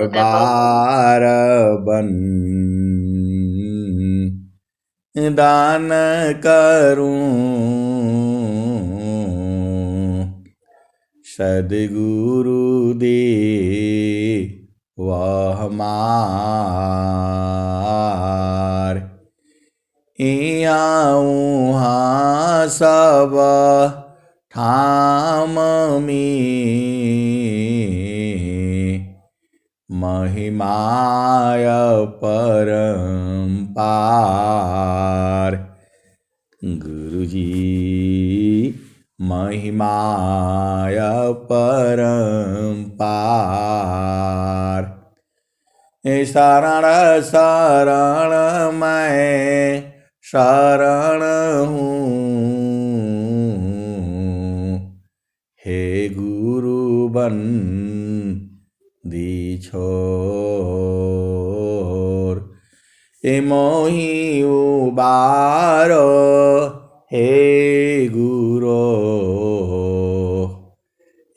बार बन दान करूं, सद्गुरु दे वह हमार। यहाँ सब ठाम में महिमाय परंपार। गुरुजी महिमाय परंपार। शरण शरण मैं शरण हूँ, हे गुरु बन दी छोर। ए मोहि उबारो हे गुरो,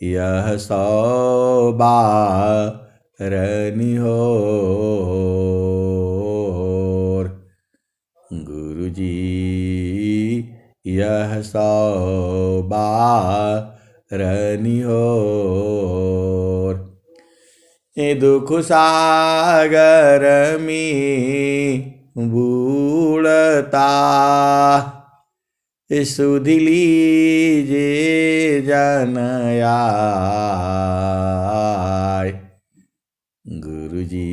यह सौबारनि होर। गुरुजी यह सौबारनि होर। ए दुख सागर में बूढ़ता, सुधि लीजे जन आय। गुरुजी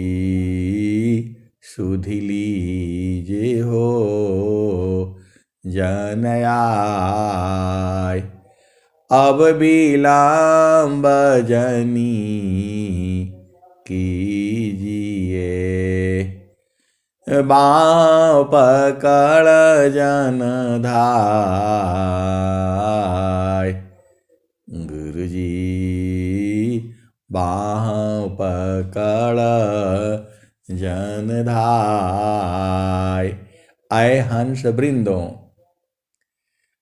सुधि लीजे हो जन आय। अब विलंब जनी कीजिए, बाँह पकड़ जन धाय। गुरुजी बाँह पकड़ जन धाय। आए हंस वृंदों,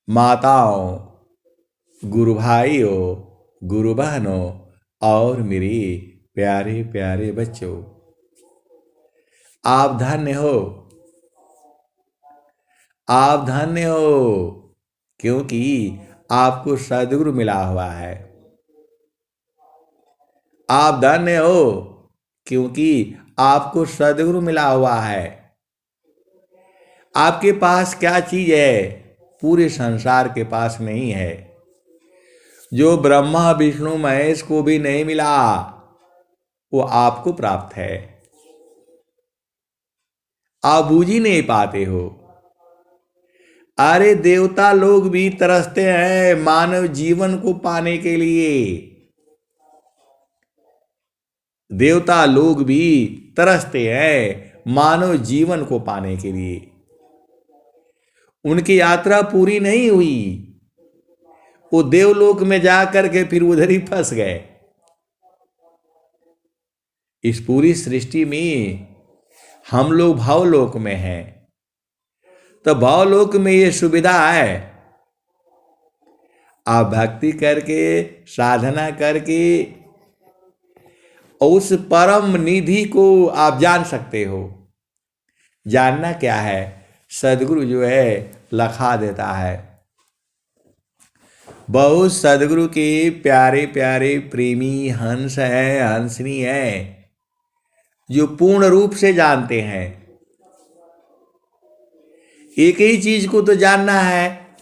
माताओं, गुरु भाइयों, गुरु बहनों और मेरे प्यारे प्यारे बच्चों, आप धन्य हो, आप धन्य हो, क्योंकि आपको सद्गुरु मिला हुआ है। आप धन्य हो क्योंकि आपको सद्गुरु मिला हुआ है। आपके पास क्या चीज है, पूरे संसार के पास नहीं है। जो ब्रह्मा विष्णु महेश को भी नहीं मिला, वो आपको प्राप्त है। आप बूझ ही नहीं पाते हो। अरे देवता लोग भी तरसते हैं मानव जीवन को पाने के लिए। देवता लोग भी तरसते हैं मानव जीवन को पाने के लिए। उनकी यात्रा पूरी नहीं हुई, वो देवलोक में जाकर के फिर उधर ही फंस गए। इस पूरी सृष्टि में हम लोग भावलोक में हैं, तो भावलोक में ये सुविधा है, आप भक्ति करके साधना करके उस परम निधि को आप जान सकते हो। जानना क्या है, सद्गुरु जो है लखा देता है। बहुत सद्गुरु के प्यारे प्यारे प्रेमी हंस हैं, हंसनी हैं, जो पूर्ण रूप से जानते हैं। एक ही चीज को तो जानना है,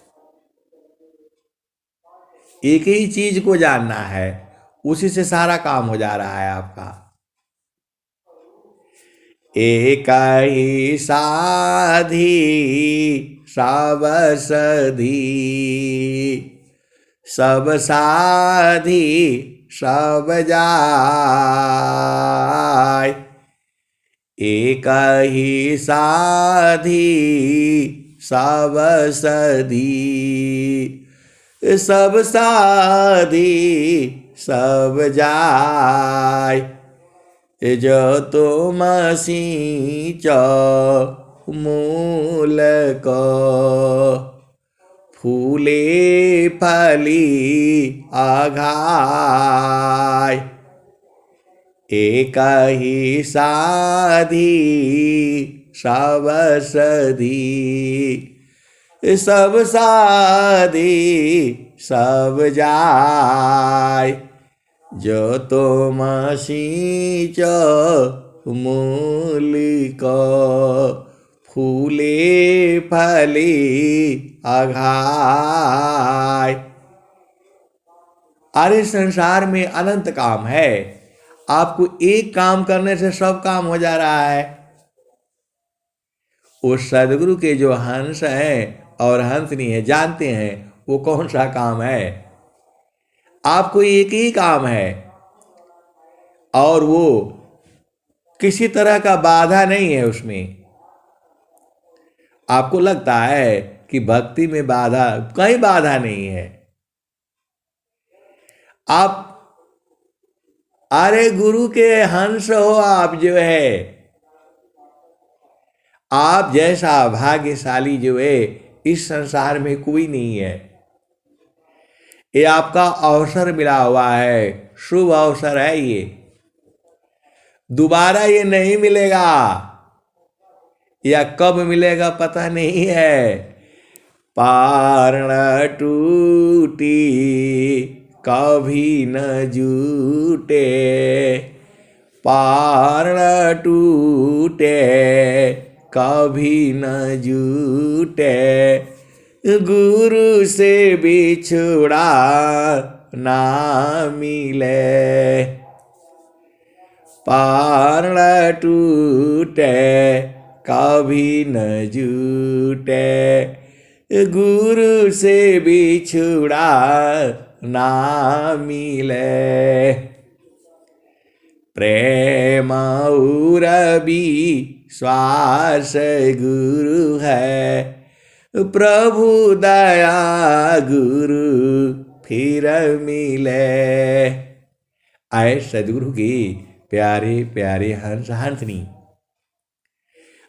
एक ही चीज को जानना है, उसी से सारा काम हो जा रहा है आपका। एक ही साधी सब सधी, सब साधी सब जाय। एक ही साधी सब सधी, सब साधी सब जाय। जो तुम सींच मूल को, फूले फली आघाय। एक ही साधी सब सधी, सब साधी सब जाय। जो तुम सींच मूलिक फूले फली अघाय। अरे संसार में अनंत काम है, आपको एक काम करने से सब काम हो जा रहा है। वो सदगुरु के जो हंस हैं और हंसनी है जानते हैं वो कौन सा काम है। आपको एक ही काम है और वो किसी तरह का बाधा नहीं है उसमें। आपको लगता है कि भक्ति में बाधा, कहीं बाधा नहीं है। आप अरे गुरु के हंस हो आप, जो है आप जैसा भाग्यशाली जो है इस संसार में कोई नहीं है। ये आपका अवसर मिला हुआ है, शुभ अवसर है ये, दोबारा ये नहीं मिलेगा या कब मिलेगा पता नहीं है। पारण टूटी कभी न जूटे, पारण टूटे कभी न जूटे, गुरु से बिछुड़ा ना मिले। पारण टूटे कभी न जूटे, गुरु से बिछुड़ा ना मिले। प्रेम उरबी श्वास गुरु है, प्रभु दया गुरु फिर मिले। आए सदगुरु की प्यारे प्यारे हंस हंसनी,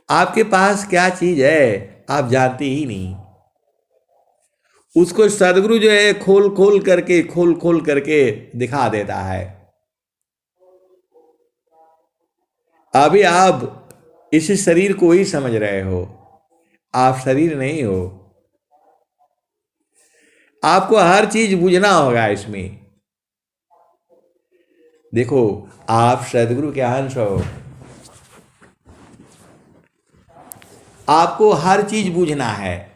आपके पास क्या चीज है आप जानते ही नहीं। उसको सदगुरु जो है खोल खोल करके दिखा देता है। अभी आप इस शरीर को ही समझ रहे हो, आप शरीर नहीं हो। आपको हर चीज बुझना होगा इसमें। देखो आप सदगुरु के अंश हो, आपको हर चीज बूझना है।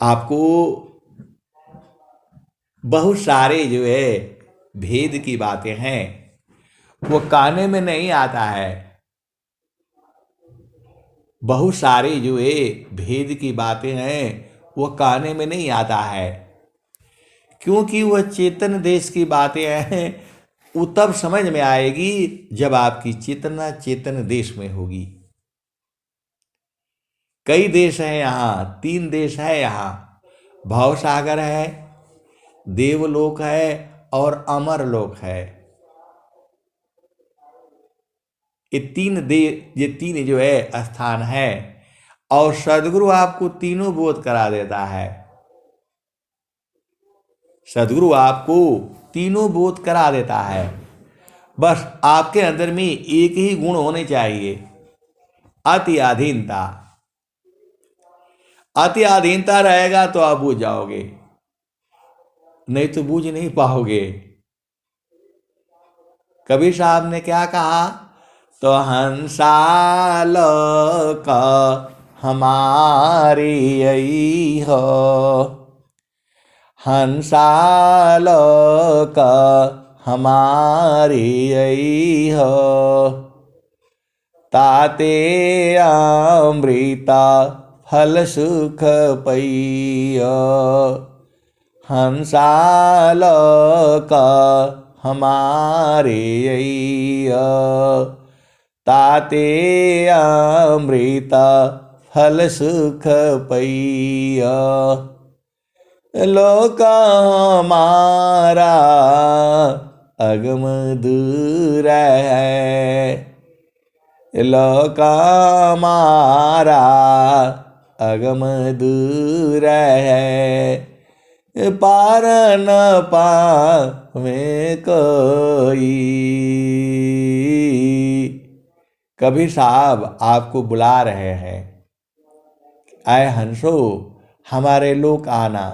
आपको बहुत सारे जो है भेद की बातें हैं वो काने में नहीं आता है। बहुत सारे जो है भेद की बातें हैं वो काने में नहीं आता है, क्योंकि वह चेतन देश की बातें हैं। वो तब समझ में आएगी जब आपकी चेतना चेतन देश में होगी। कई देश हैं यहाँ, 3 देश है यहाँ, भव सागर है, देवलोक है और अमर लोक है। ये तीन जो है स्थान है और सदगुरु आपको तीनों बोध करा देता है। सदगुरु आपको तीनों बोध करा देता है। बस आपके अंदर में एक ही गुण होने चाहिए, अति अधीनता। अति अधीनता रहेगा तो आप बूझ जाओगे, नहीं तो बूझ नहीं पाओगे। कबीर साहब ने क्या कहा, तो हंसालोक हमारी यही हो, हंसालोक हमारी यही हो, ताते अमृता फल सुख पैया, हंसालोक हमारे अय्या, ताते अमृता फल सुख पैया, लोक हमारा अगम दूर है, लोक हमारा अगम दूर है, पार न में कोई। कबीर साहब आपको बुला रहे हैं, आए हंसो हमारे लोक आना।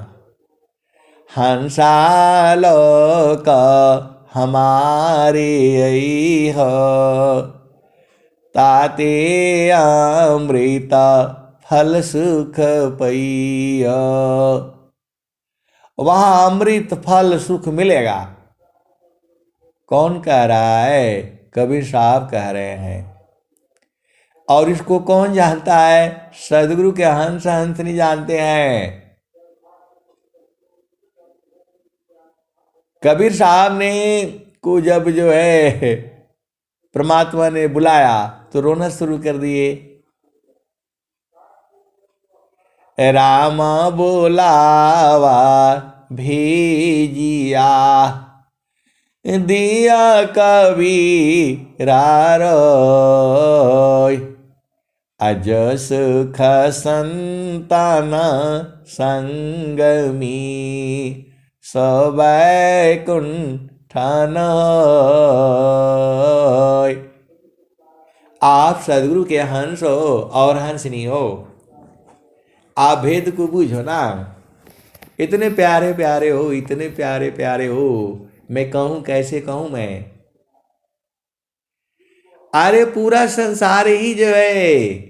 हंसालोक हमारे आई हो, ताते अमृत फल सुख पइया। वहां अमृत फल सुख मिलेगा। कौन कह रहा है? कबीर साहब कह रहे हैं। और इसको कौन जानता है? सदगुरु के हंस हंसनी जानते हैं। कबीर साहब ने को जब जो है परमात्मा ने बुलाया तो रोना शुरू कर दिए। राम बोलावा भेजिया, दिया कबीरा रोय। अज सुख संतान संगमी, सबैकुंठन होय। आप सदगुरु के हंस हो और हंसनी हो। आप भेद को बूझो ना। इतने प्यारे प्यारे हो, इतने प्यारे प्यारे हो, मैं कहूं कैसे कहूं मैं। अरे पूरा संसार ही जो है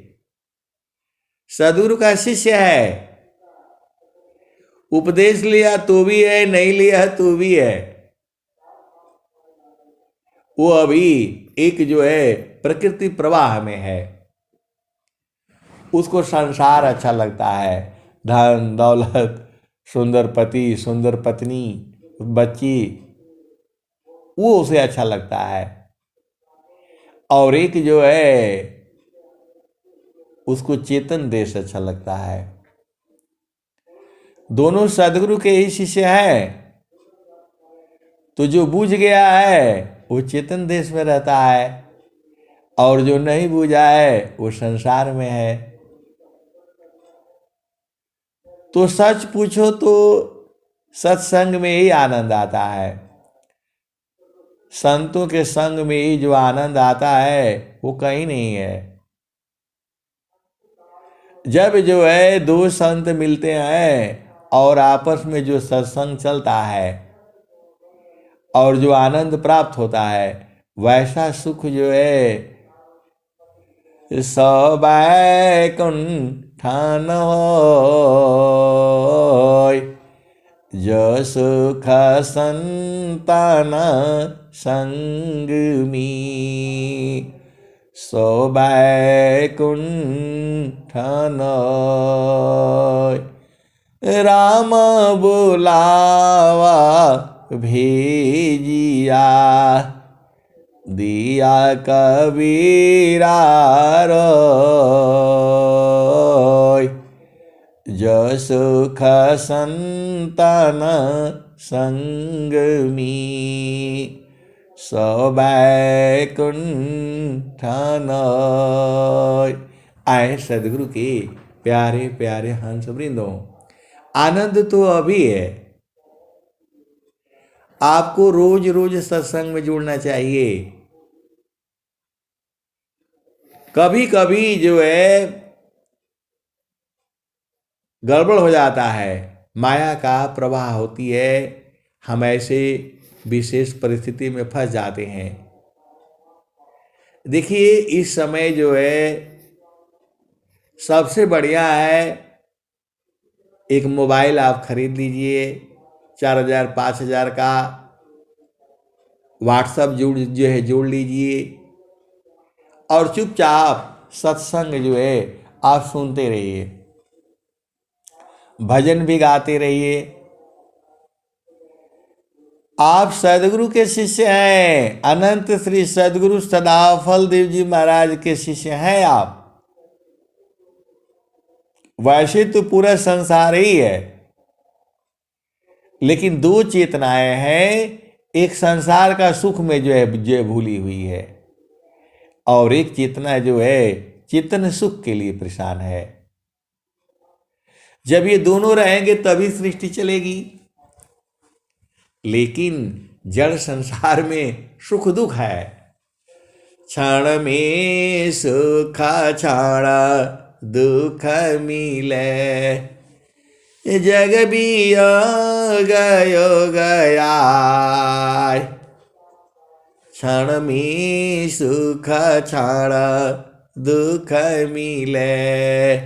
सदगुरु का शिष्य है। उपदेश लिया तो भी है, नहीं लिया तो भी है। वो अभी एक जो है प्रकृति प्रवाह में है। उसको संसार अच्छा लगता है, धन दौलत, सुंदर पति, सुंदर पत्नी, बच्ची, वो उसे अच्छा लगता है। और एक जो है उसको चेतन देश अच्छा लगता है। दोनों सदगुरु के ही शिष्य हैं। तो जो बूझ गया है वो चेतन देश में रहता है, और जो नहीं बूझा है वो संसार में है। तो सच पूछो तो सत्संग में ही आनंद आता है। संतों के संग में ही जो आनंद आता है वो कहीं नहीं है। जब जो है दो संत मिलते हैं और आपस में जो सत्संग चलता है और जो आनंद प्राप्त होता है, वैसा सुख जो है सबैकुंठन होय। जो सुख संतान संगमी, सबैकुंठन होय। राम बुलावा भेजिया, दिया कबीरा रोय। जो सुख संतान संगमी, सबैकुंठन होय। आए सदगुरु के प्यारे प्यारे हंस वृंदों, आनंद तो अभी है। आपको रोज रोज सत्संग में जुड़ना चाहिए। कभी कभी जो है गड़बड़ हो जाता है, माया का प्रवाह होती है, हम ऐसे विशेष परिस्थिति में फंस जाते हैं। देखिए इस समय जो है सबसे बढ़िया है एक मोबाइल आप खरीद लीजिए 4,000 5,000 का। व्हाट्सएप जोड़ लीजिए और चुपचाप सत्संग जो है आप सुनते रहिए, भजन भी गाते रहिए। आप सदगुरु के शिष्य हैं, अनंत श्री सदगुरु सदाफल देव जी महाराज के शिष्य हैं आप। वैसे तो पूरा संसार ही है, लेकिन दो चेतनाएं हैं। एक संसार का सुख में जो है भूली हुई है, और एक चेतना जो है चेतन सुख के लिए परेशान है। जब ये दोनों रहेंगे तभी सृष्टि चलेगी। लेकिन जड़ संसार में सुख दुख है। क्षण में सुख क्षण दुख मिले, जग भी गयो गया। क्षण में सुख क्षण दुख मिले,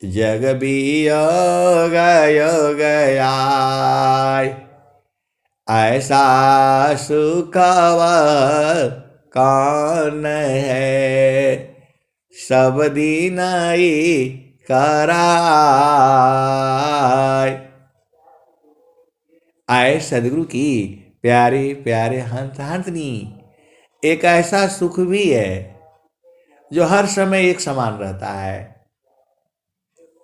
जग भी गयो गया। ऐसा सुखवा कौन है, सब दिन ही कराय। आए सदगुरु की प्यारे प्यारे हंस हंसनी, एक ऐसा सुख भी है जो हर समय एक समान रहता है।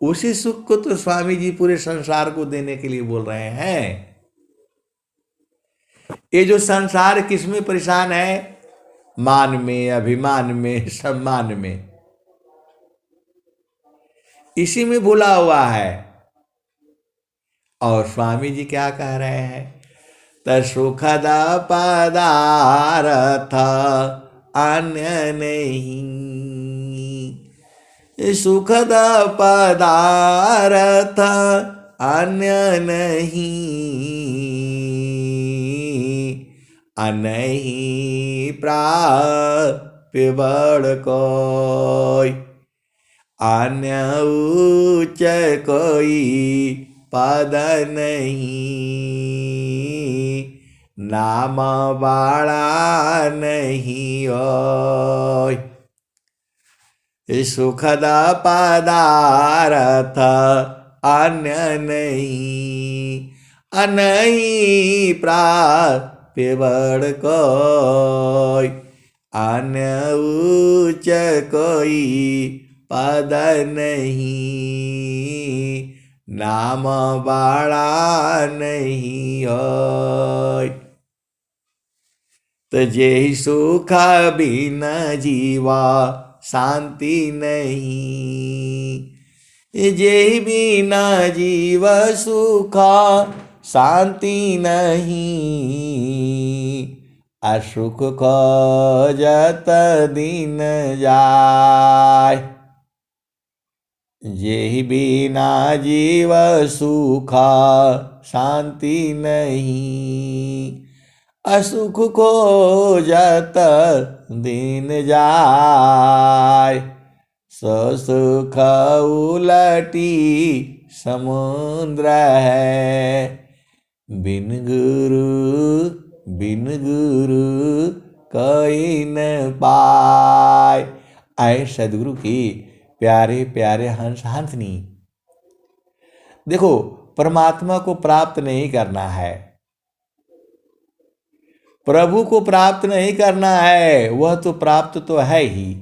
उसी सुख को तो स्वामी जी पूरे संसार को देने के लिए बोल रहे हैं। ये जो संसार किसमें परेशान है? मान में, अभिमान में, सम्मान में, इसी में भूला हुआ है। और स्वामी जी क्या कह रहे हैं? सुखद पदार्थ अन्य नहीं, सुखद पदार्थ अन्य नहीं, अनहि प्राप्य बड़ कोई, अन्य उच्च कोई पद नहीं, नाम बाड़ा नहीं होय। सुखद पदार्थ अन्य नहीं, अनहि प्राप्य बड़ कोई, अन्य उच्च कोई पद नहीं, नाम बाड़ा नहीं होय। तो जेहि सुख बिन जीवा शांति नहीं, जेहि बिना जीव सुख शांति नहीं, असुख खोजत दिन जाय। जेहि बिना जीव सुख शांति नहीं, असुख खोजत दिन जाय। सो सुख उलटी समुद्र है, बिन गुरु कोई न पाय। आए सदगुरु की प्यारे प्यारे हंस हंसनी, देखो परमात्मा को प्राप्त नहीं करना है, प्रभु को प्राप्त नहीं करना है, वह तो प्राप्त तो है ही,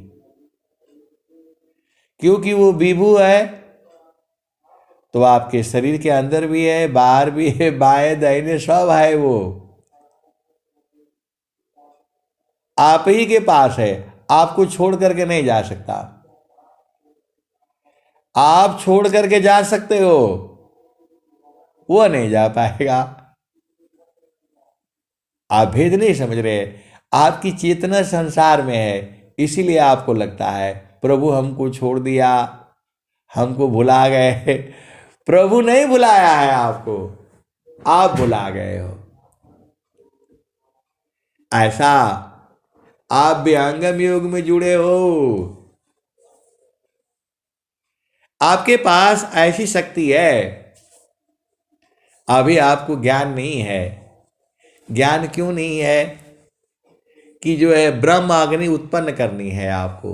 क्योंकि वो विभु है। तो आपके शरीर के अंदर भी है, बाहर भी है, बाएं दाहिने सब है, वो आप ही के पास है, आपको छोड़ करके नहीं जा सकता। आप छोड़ करके जा सकते हो, वो नहीं जा पाएगा। आप भेद नहीं समझ रहे, आपकी चेतना संसार में है, इसीलिए आपको लगता है प्रभु हमको छोड़ दिया, हमको भुला गए। प्रभु नहीं भुलाया है आपको, आप भुला गए हो। ऐसा आप विहंगम योग में जुड़े हो, आपके पास ऐसी शक्ति है, अभी आपको ज्ञान नहीं है। ज्ञान क्यों नहीं है? कि जो है ब्रह्म अग्नि उत्पन्न करनी है आपको।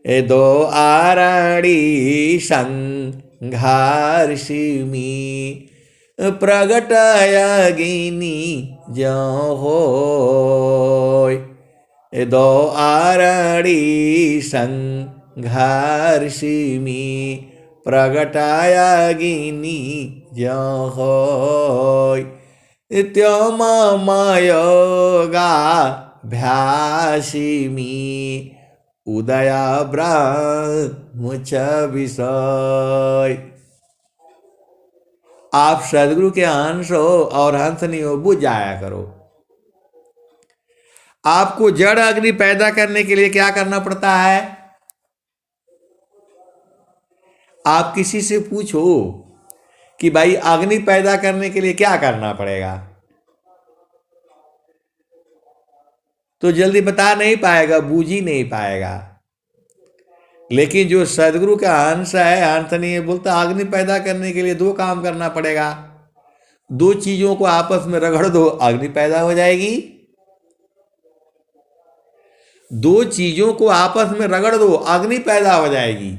ए दो आरणी संघर्षिमी प्रगट अग्नि जो होय। ए दो आरणी संघर्षिमी प्रगट अग्नि जो होय। त्योममयोगाभ्यासिमी उदया ब्रह्म च विषय। आप सदगुरु के अंश हो और हंस नहीं हो, बुझ जाया करो। आपको जड़ अग्नि पैदा करने के लिए क्या करना पड़ता है? आप किसी से पूछो कि भाई अग्नि पैदा करने के लिए क्या करना पड़ेगा, तो जल्दी बता नहीं पाएगा, बूझ ही नहीं पाएगा। लेकिन जो सदगुरु का अंश है, अंश नहीं है, बोलता अग्नि पैदा करने के लिए दो काम करना पड़ेगा। दो चीजों को आपस में रगड़ दो, अग्नि पैदा हो जाएगी। दो चीजों को आपस में रगड़ दो, अग्नि पैदा हो जाएगी।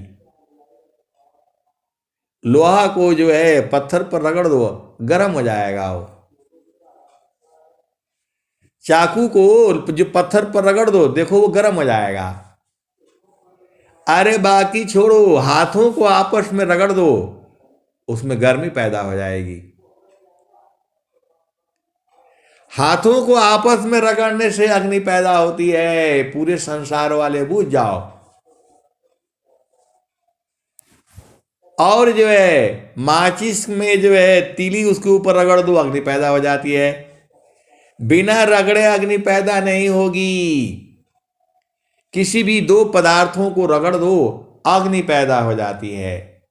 लोहा को जो है पत्थर पर रगड़ दो, गर्म हो जाएगा वो। चाकू को जो पत्थर पर रगड़ दो, देखो वो गर्म हो जाएगा। अरे बाकी छोड़ो, हाथों को आपस में रगड़ दो, उसमें गर्मी पैदा हो जाएगी। हाथों को आपस में रगड़ने से अग्नि पैदा होती है। पूरे संसार वाले बूझ जाओ। और जो है माचिस में जो है तीली, उसके ऊपर रगड़ दो, अग्नि पैदा हो जाती है। बिना रगड़े अग्नि पैदा नहीं होगी। किसी भी दो पदार्थों को रगड़ दो, अग्नि पैदा हो जाती है।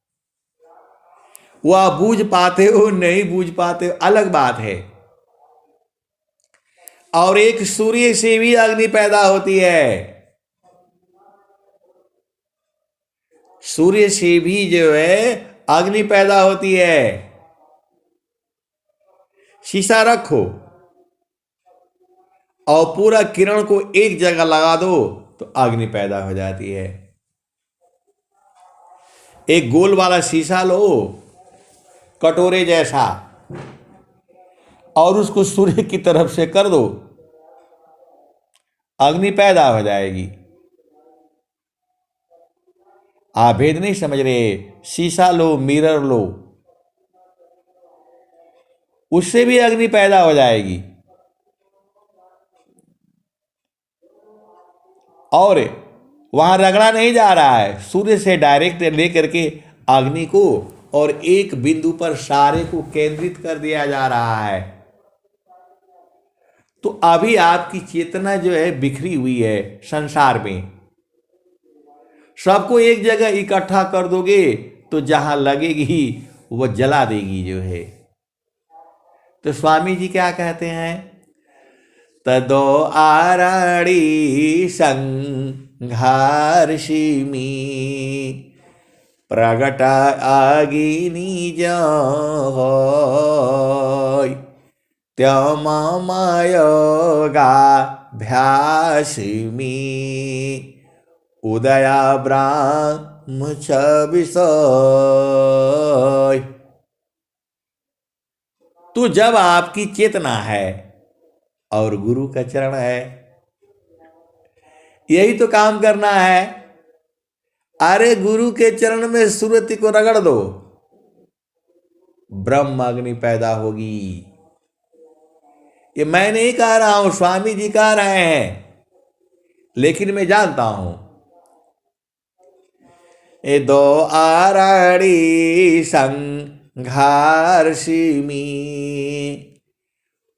वह बूझ पाते हो नहीं बूझ पाते हो अलग बात है। और एक सूर्य से भी अग्नि पैदा होती है। सूर्य से भी जो है अग्नि पैदा होती है। शीशा रखो और पूरा किरण को एक जगह लगा दो तो अग्नि पैदा हो जाती है। एक गोल वाला शीशा लो, कटोरे जैसा, और उसको सूर्य की तरफ से कर दो, अग्नि पैदा हो जाएगी। आप भेद नहीं समझ रहे। शीशा लो, मिरर लो, उससे भी अग्नि पैदा हो जाएगी। और वहां रगड़ा नहीं जा रहा है, सूर्य से डायरेक्ट लेकर के अग्नि को और एक बिंदु पर सारे को केंद्रित कर दिया जा रहा है। तो अभी आपकी चेतना जो है बिखरी हुई है संसार में। सबको एक जगह इकट्ठा कर दोगे तो जहां लगेगी वो जला देगी जो है। तो स्वामी जी क्या कहते हैं? तदो आरणी संघार्षिमी प्रगट आगिनी जय त्यममयोगाभ्यासिमी उदया ब्राह्म विषय। तो जब आपकी चेतना है और गुरु का चरण है, यही तो काम करना है। अरे गुरु के चरण में सुरति को रगड़ दो, ब्रह्म अग्नि पैदा होगी। ये मैं नहीं कह रहा हूं, स्वामी जी कह रहे हैं, लेकिन मैं जानता हूं। ए दो आरणी संघार्षिमी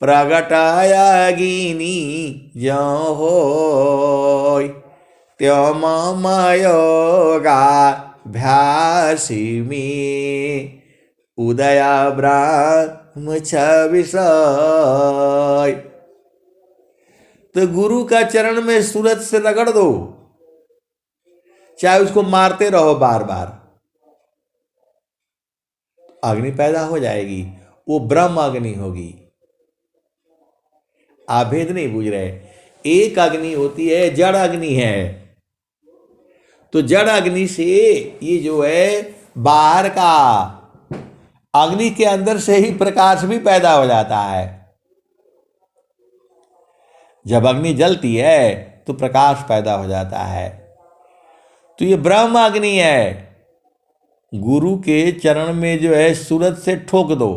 प्रगटायागिनी ज्यों होय त्यममयोगाभ्यासिमी उदया ब्रह्म विषय। तो गुरु का चरण में सूरज से रगड़ दो, चाहे उसको मारते रहो बार बार, अग्नि पैदा हो जाएगी। वो ब्रह्म अग्नि होगी। आप भेद नहीं बूझ रहे। एक अग्नि होती है, जड़ अग्नि है। तो जड़ अग्नि से ये जो है बाहर का अग्नि के अंदर से ही प्रकाश भी पैदा हो जाता है। जब अग्नि जलती है तो प्रकाश पैदा हो जाता है। तो ये ब्रह्म अग्नि है। गुरु के चरण में जो है सूरज से ठोक दो,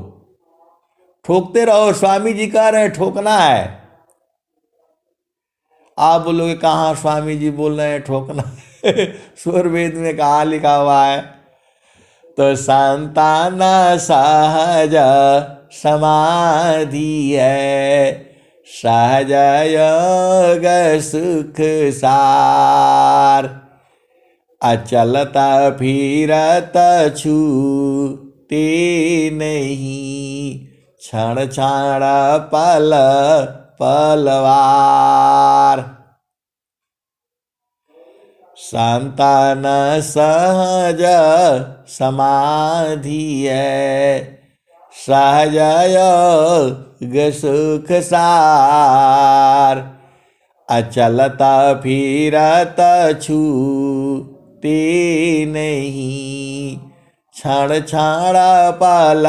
ठोकते रहो। स्वामी जी कह रहे हैं ठोकना है। आप बोलोगे कहाँ स्वामी जी बोल रहे हैं ठोकना है? स्वर वेद में कहाँ लिखा हुआ है? तो संतान सहज समाधि है, सहज योग सुख सार। अचलता फिरत छूटे नहीं, क्षण क्षण पल पलवार। संतान सहज समाधि है, सहज योग सुख सार। अचलता फिरत छूटे नहीं, क्षण क्षण पल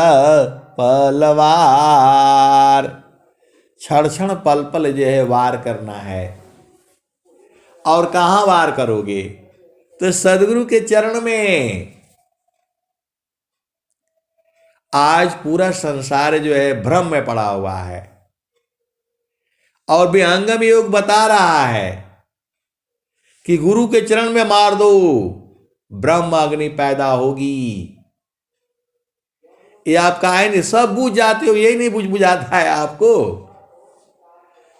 पलवार। क्षण क्षण पल पल जो है वार करना है। और कहाँ वार करोगे? तो सदगुरु के चरण में। आज पूरा संसार जो है भ्रम में पड़ा हुआ है और विहंगम योग बता रहा है कि गुरु के चरण में मार दो, ब्रह्म अग्नि पैदा होगी। ये आप काहे नहीं सब बुझ जाते हो, यही नहीं बुझाता है आपको।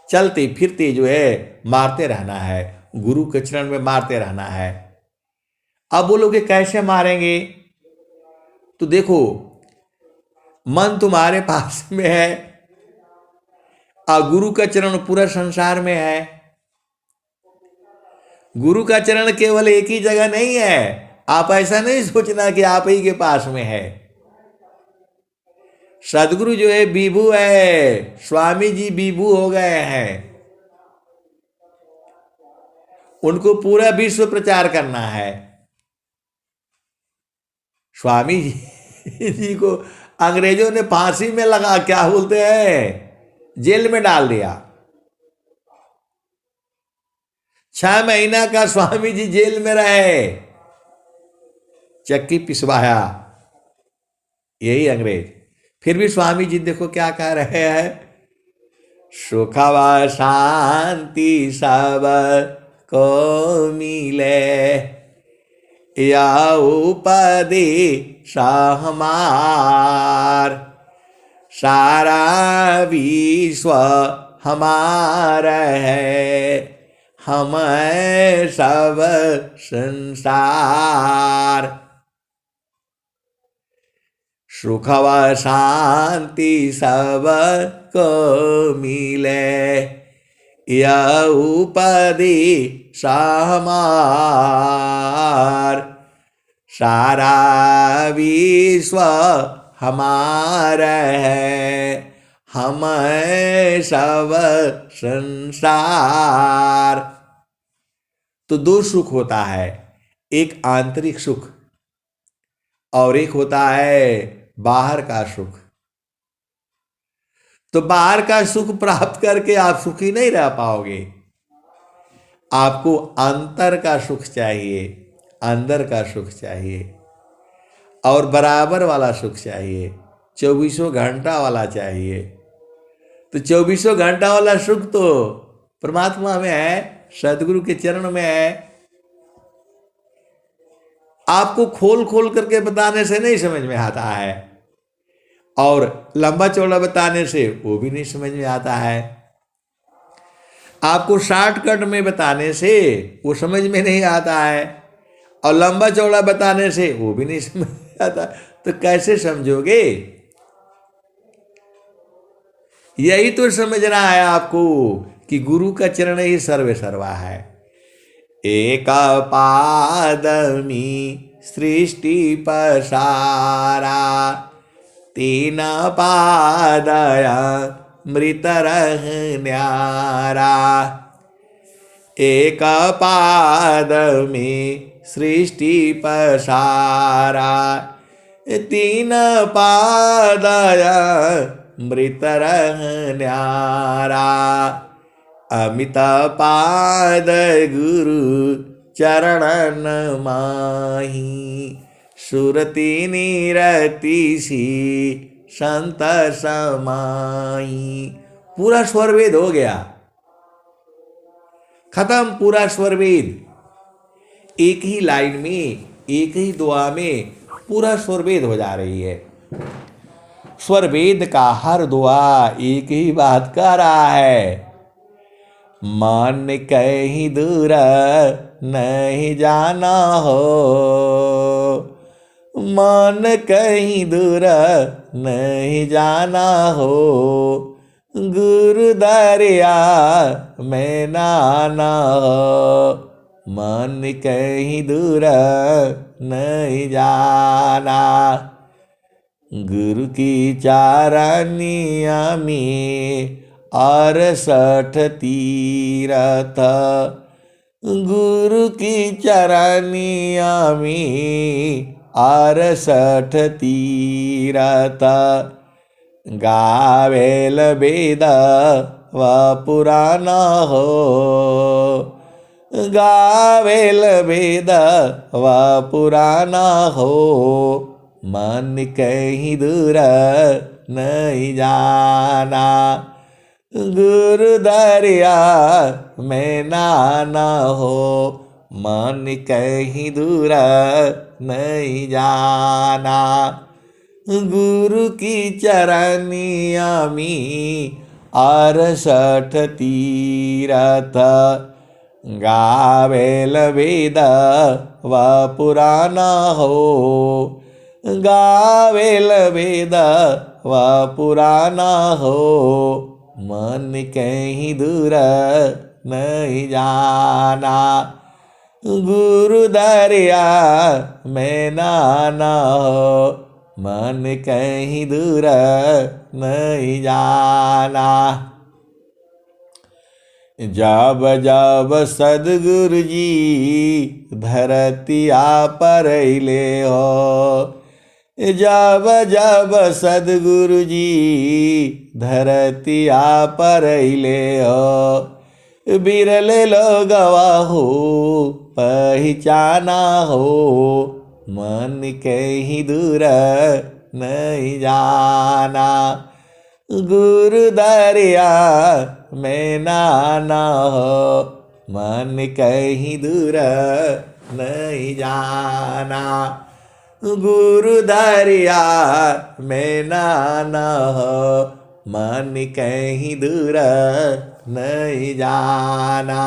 चलते फिरते जो है मारते रहना है, गुरु के चरण में मारते रहना है। अब बोलोगे कैसे मारेंगे? तो देखो, मन तुम्हारे पास में है और गुरु का चरण पूरा संसार में है। गुरु का चरण केवल एक ही जगह नहीं है। आप ऐसा नहीं सोचना कि आप ही के पास में है। सदगुरु जो है विभू है, स्वामी जी विभू हो गए हैं। उनको पूरा विश्व प्रचार करना है। स्वामी जी को अंग्रेजों ने फांसी में लगा, क्या बोलते हैं, जेल में डाल दिया। 6 महीना का स्वामी जी जेल में रहे, चक्की पिसवाया यही अंग्रेज। फिर भी स्वामी जी देखो क्या कह रहे हैं, सुख व शांति सब को मिले, या उपदेश हमार। सारा विश्व हमारा है, हम सब संसार। सुख व शांति सब को मिले, यह उपदेश हमार। सारा विश्व हमारा है, हम सब संसार। तो 2 सुख होता है, एक आंतरिक सुख और एक होता है बाहर का सुख। तो बाहर का सुख प्राप्त करके आप सुखी नहीं रह पाओगे। आपको अंतर का सुख चाहिए, अंदर का सुख चाहिए और बराबर वाला सुख चाहिए, 24 घंटा वाला चाहिए। तो 24 घंटा वाला सुख तो परमात्मा में है, सदगुरु के चरण में है। आपको खोल खोल करके बताने से नहीं समझ में आता है और लंबा चौड़ा बताने से वो भी नहीं समझ में आता है। आपको शॉर्टकट में बताने से वो समझ में नहीं आता है और लंबा चौड़ा बताने से वो भी नहीं समझ में आता। तो कैसे समझोगे? यही तो समझना है आपको कि गुरु का चरण ही सर्वे सर्वा है। एक पादमी सृष्टि पसारा, 3 पादया मृत न्यारा। एक पाद में सृष्टि पसारा, 3 पादया मृत न्यारा। अमित पाद गुरु चरणन माही, सुरति निरति सी संत समाई। पूरा स्वरवेद हो गया, खत्म पूरा स्वरवेद। एक ही लाइन में, एक ही दुआ में पूरा स्वर वेद हो जा रही है। स्वर वेद का हर दुआ एक ही बात कह रहा है, मान कहीं दूर नहीं जाना हो, मान कहीं दूर नहीं जाना हो, गुरु दरिया में नाना हो, मान कहीं दूर नहीं जाना। गुरु की चारनिया में 68 तीरथ, गुरु की चरनिया में 68 तीरथ, गावेल वेद व पुराना हो, गावेल वेद व पुराना हो, मन कहीं दूर नहीं जाना, गुरु दरिया में नाना हो, मन कहीं दूर नहीं जाना। गुरु की चरनिया में 68 तीरथ, गावेल वेद व पुराना हो, गावेल वेद व पुराना हो, मन कहीं दूर नहीं जाना, गुरु दरिया में नाना हो, मन कहीं दूर नहीं जाना। जब जब सद्गुरु जी धरतिया पर अइले हो, जब जब सद्गुरु जी धरतिया पर अइले हो, बिरले लोगवा हो पहचाना हो, मन कहीं दूर नहीं जाना, गुरु दरिया में नाना हो, मन कहीं दूर नहीं जाना, गुरु दरिया में नाना हो, मन कहीं दूर नहीं जाना।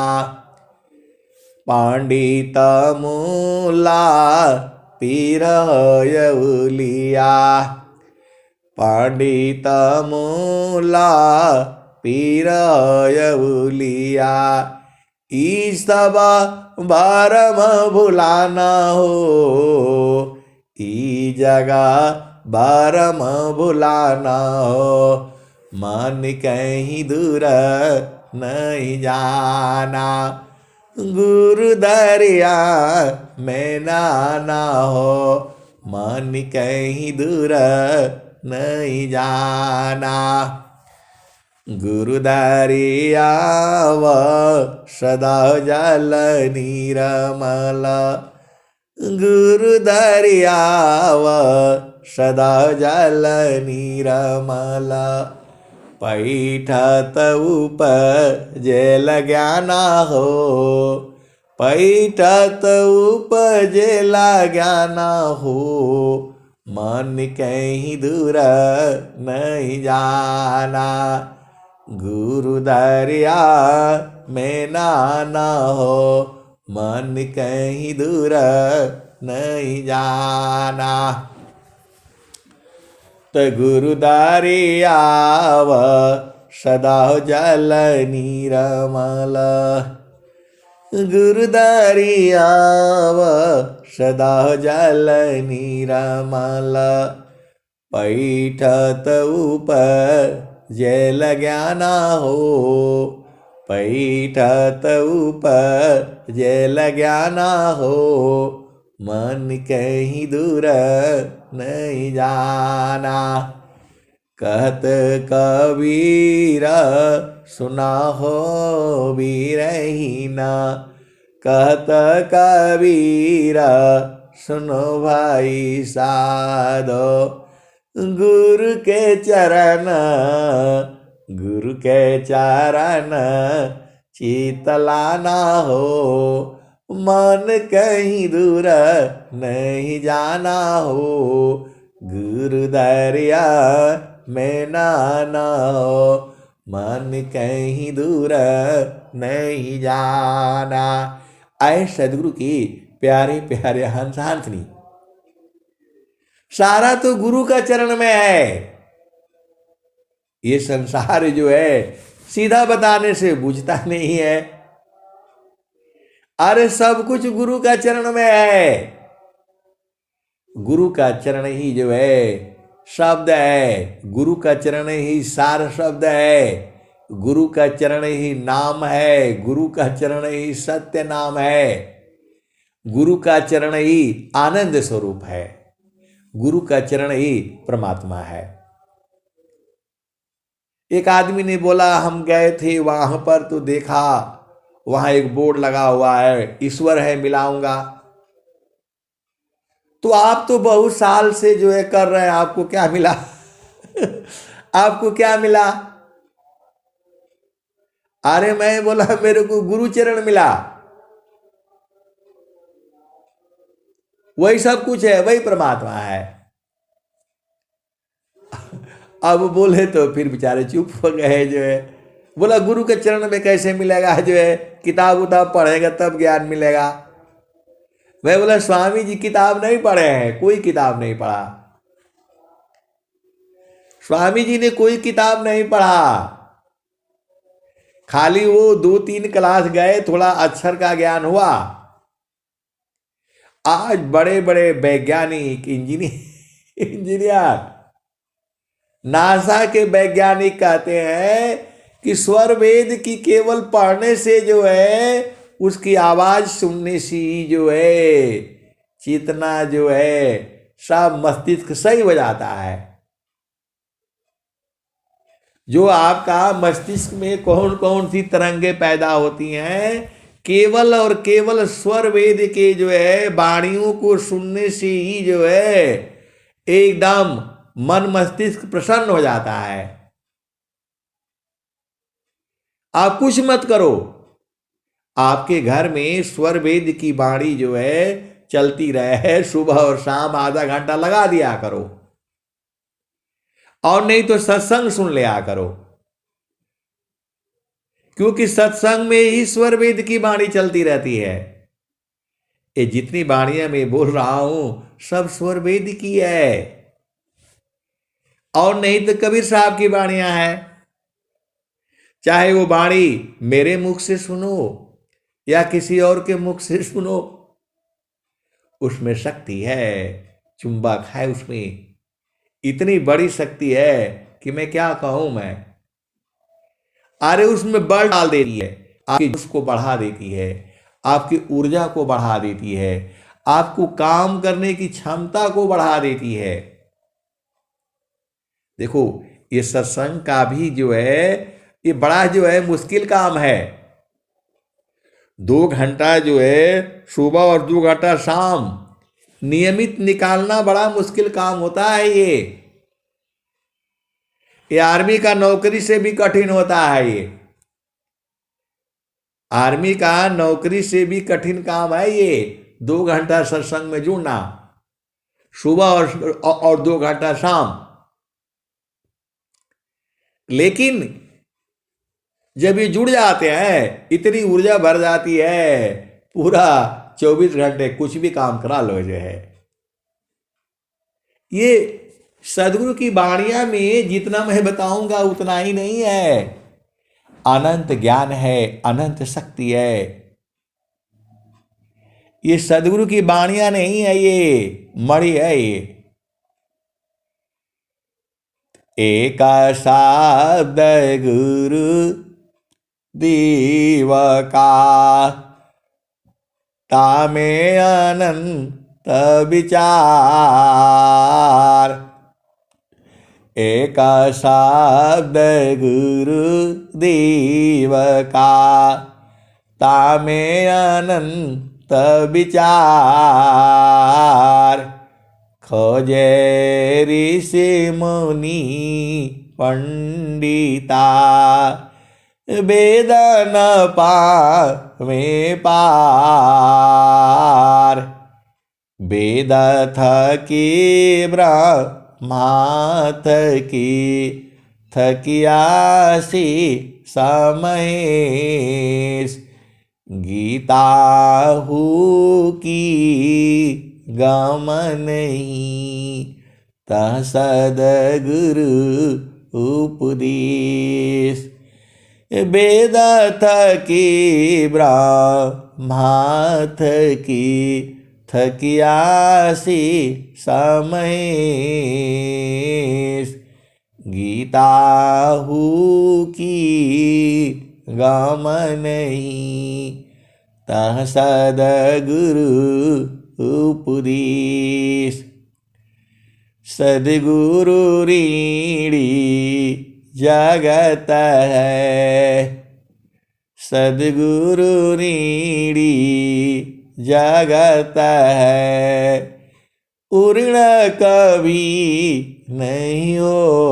पंडित मूला पीर यउलिया, पंडित मूला पीर यउलिया, ई सब भरम भुलाना हो, ई जगह भरम भुलाना हो, मन कहीं दूर नहीं जाना, गुरु दरिया में नाना हो, मन कहीं दूर नहीं जाना, गुरु दरिया व सदा जल निरमल, गुरु दरिया व सदा जल निरमल, पैठत उपजेल ज्ञाना हो, पैठत उपजेल ज्ञाना हो, मन कहीं दूर नहीं जाना, गुरु दरिया में नाना हो, मन कहीं दूर नहीं जाना। तो गुरु दरिया व सदा जल निरमल, गुरु दरिया व सदा जल निरमल, पैठत उपजेल ज्ञाना हो, पैठत उपजेल ज्ञाना हो, मन कहीं दूर नहीं जाना, कहत कबीर सुना हो बीरहीना, कहत कबीर सुनो भाई साधो, गुरु के चरण, गुरु के चरण चितलाना हो, मन कहीं दूर नहीं जाना हो, गुरु दरिया में नाना हो, मन कहीं दूर नहीं जाना। आए सदगुरु की प्यारे प्यारे हंस हंसनी, सारा तो गुरु का चरण में है। ये संसार जो है सीधा बताने से बुझता नहीं है। अरे सब कुछ गुरु का चरण में है। गुरु का चरण ही जो है शब्द है, गुरु का चरण ही सार शब्द है, गुरु का चरण ही नाम है, गुरु का चरण ही सत्य नाम है, गुरु का चरण ही आनंद स्वरूप है, गुरु का चरण ही परमात्मा है। एक आदमी ने बोला हम गए थे वहां पर तो देखा वहां एक बोर्ड लगा हुआ है ईश्वर है मिलाऊंगा। तो आप तो बहुत साल से जो है कर रहे हैं, आपको क्या मिला? आपको क्या मिला? अरे मैं बोला मेरे को गुरु चरण मिला, वही सब कुछ है, वही परमात्मा है। अब बोले तो फिर बेचारे चुप हो गए। जो है बोला गुरु के चरण में कैसे मिलेगा, जो है किताब उताब पढ़ेगा तब ज्ञान मिलेगा। मैं बोला स्वामी जी किताब नहीं पढ़े हैं, कोई किताब नहीं पढ़ा, स्वामी जी ने कोई किताब नहीं पढ़ा, खाली वो 2-3 क्लास गए, थोड़ा अक्षर का ज्ञान हुआ। आज बड़े बड़े वैज्ञानिक इंजीनियर नासा के वैज्ञानिक कहते हैं कि स्वर वेद की केवल पढ़ने से जो है उसकी आवाज सुनने से ही जो है चेतना जो है सब मस्तिष्क सही हो जाता है। जो आपका मस्तिष्क में कौन कौन सी तरंगे पैदा होती हैं, केवल और केवल स्वर वेद के जो है वाणियों को सुनने से ही जो है एकदम मन मस्तिष्क प्रसन्न हो जाता है। आप कुछ मत करो, आपके घर में स्वर वेद की वाणी जो है चलती रहे, सुबह और शाम आधा घंटा लगा दिया करो, और नहीं तो सत्संग सुन लिया करो, क्योंकि सत्संग में ही स्वर वेद की वाणी चलती रहती है। ये जितनी वाणियां मैं बोल रहा हूं सब स्वर वेद की है, और नहीं तो कबीर साहब की वाणियां हैं। चाहे वो वाणी मेरे मुख से सुनो या किसी और के मुख से सुनो, उसमें शक्ति है, चुंबक है उसमें, इतनी बड़ी शक्ति है कि मैं क्या कहूं मैं। अरे उसमें बल डाल देती है, आपकी जोश को बढ़ा देती है, आपकी ऊर्जा को बढ़ा देती है, आपको काम करने की क्षमता को बढ़ा देती है। देखो ये सत्संग का भी जो है ये बड़ा जो है मुश्किल काम है। 2 घंटा जो है सुबह और 2 घंटा शाम नियमित निकालना बड़ा मुश्किल काम होता है। ये आर्मी का नौकरी से भी कठिन होता है। ये आर्मी का नौकरी से भी कठिन काम है ये 2 घंटा सत्संग में जुड़ना, सुबह और 2 घंटा शाम। लेकिन जब ये जुड़ जाते हैं इतनी ऊर्जा भर जाती है, पूरा 24 घंटे कुछ भी काम करा लो जो है। ये सदगुरु की वाणियां में जितना मैं बताऊंगा उतना ही नहीं है। अनंत ज्ञान है, अनंत शक्ति है। ये सदगुरु की वाणियां नहीं है, ये मणि है। ये एक शब्द गुरु देव का, तामे अनंत विचार। एक शब्द गुरु देव का, तामे अनंत विचार। खोजे ऋषि मुनि पंडिता, वेद न पावे पार। वेद थकी ब्रह्मा थकी थकियासी समय। गीता हु की गम नहीं तह सदगुरु उपदेश। वेद थकी ब्रह्मा थकी थकियासी समय। गीता हु की गम नहीं तह सदगुरु उपदेश। सदगुरु ऋणी जगत है। सदगुरु ऋणी जगत है। ऋण कभी नहीं होय।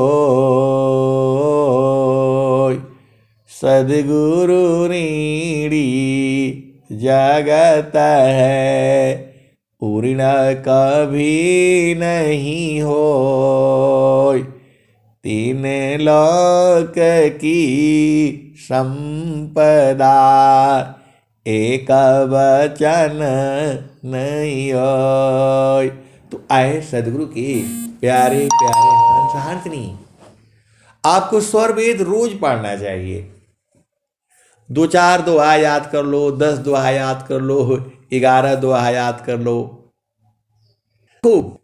सदगुरु ऋणी जगत है। ऋण कभी नहीं होय। तीन लोक की संपदा एक वचन नहीं होय। तो आए सदगुरु की प्यारे प्यारे हंस हंसनी, आपको स्वर वेद रोज पढ़ना चाहिए। 2-4 दोहा याद कर लो, 10 दोहा याद कर लो, 11 दोहा याद कर लो। खूब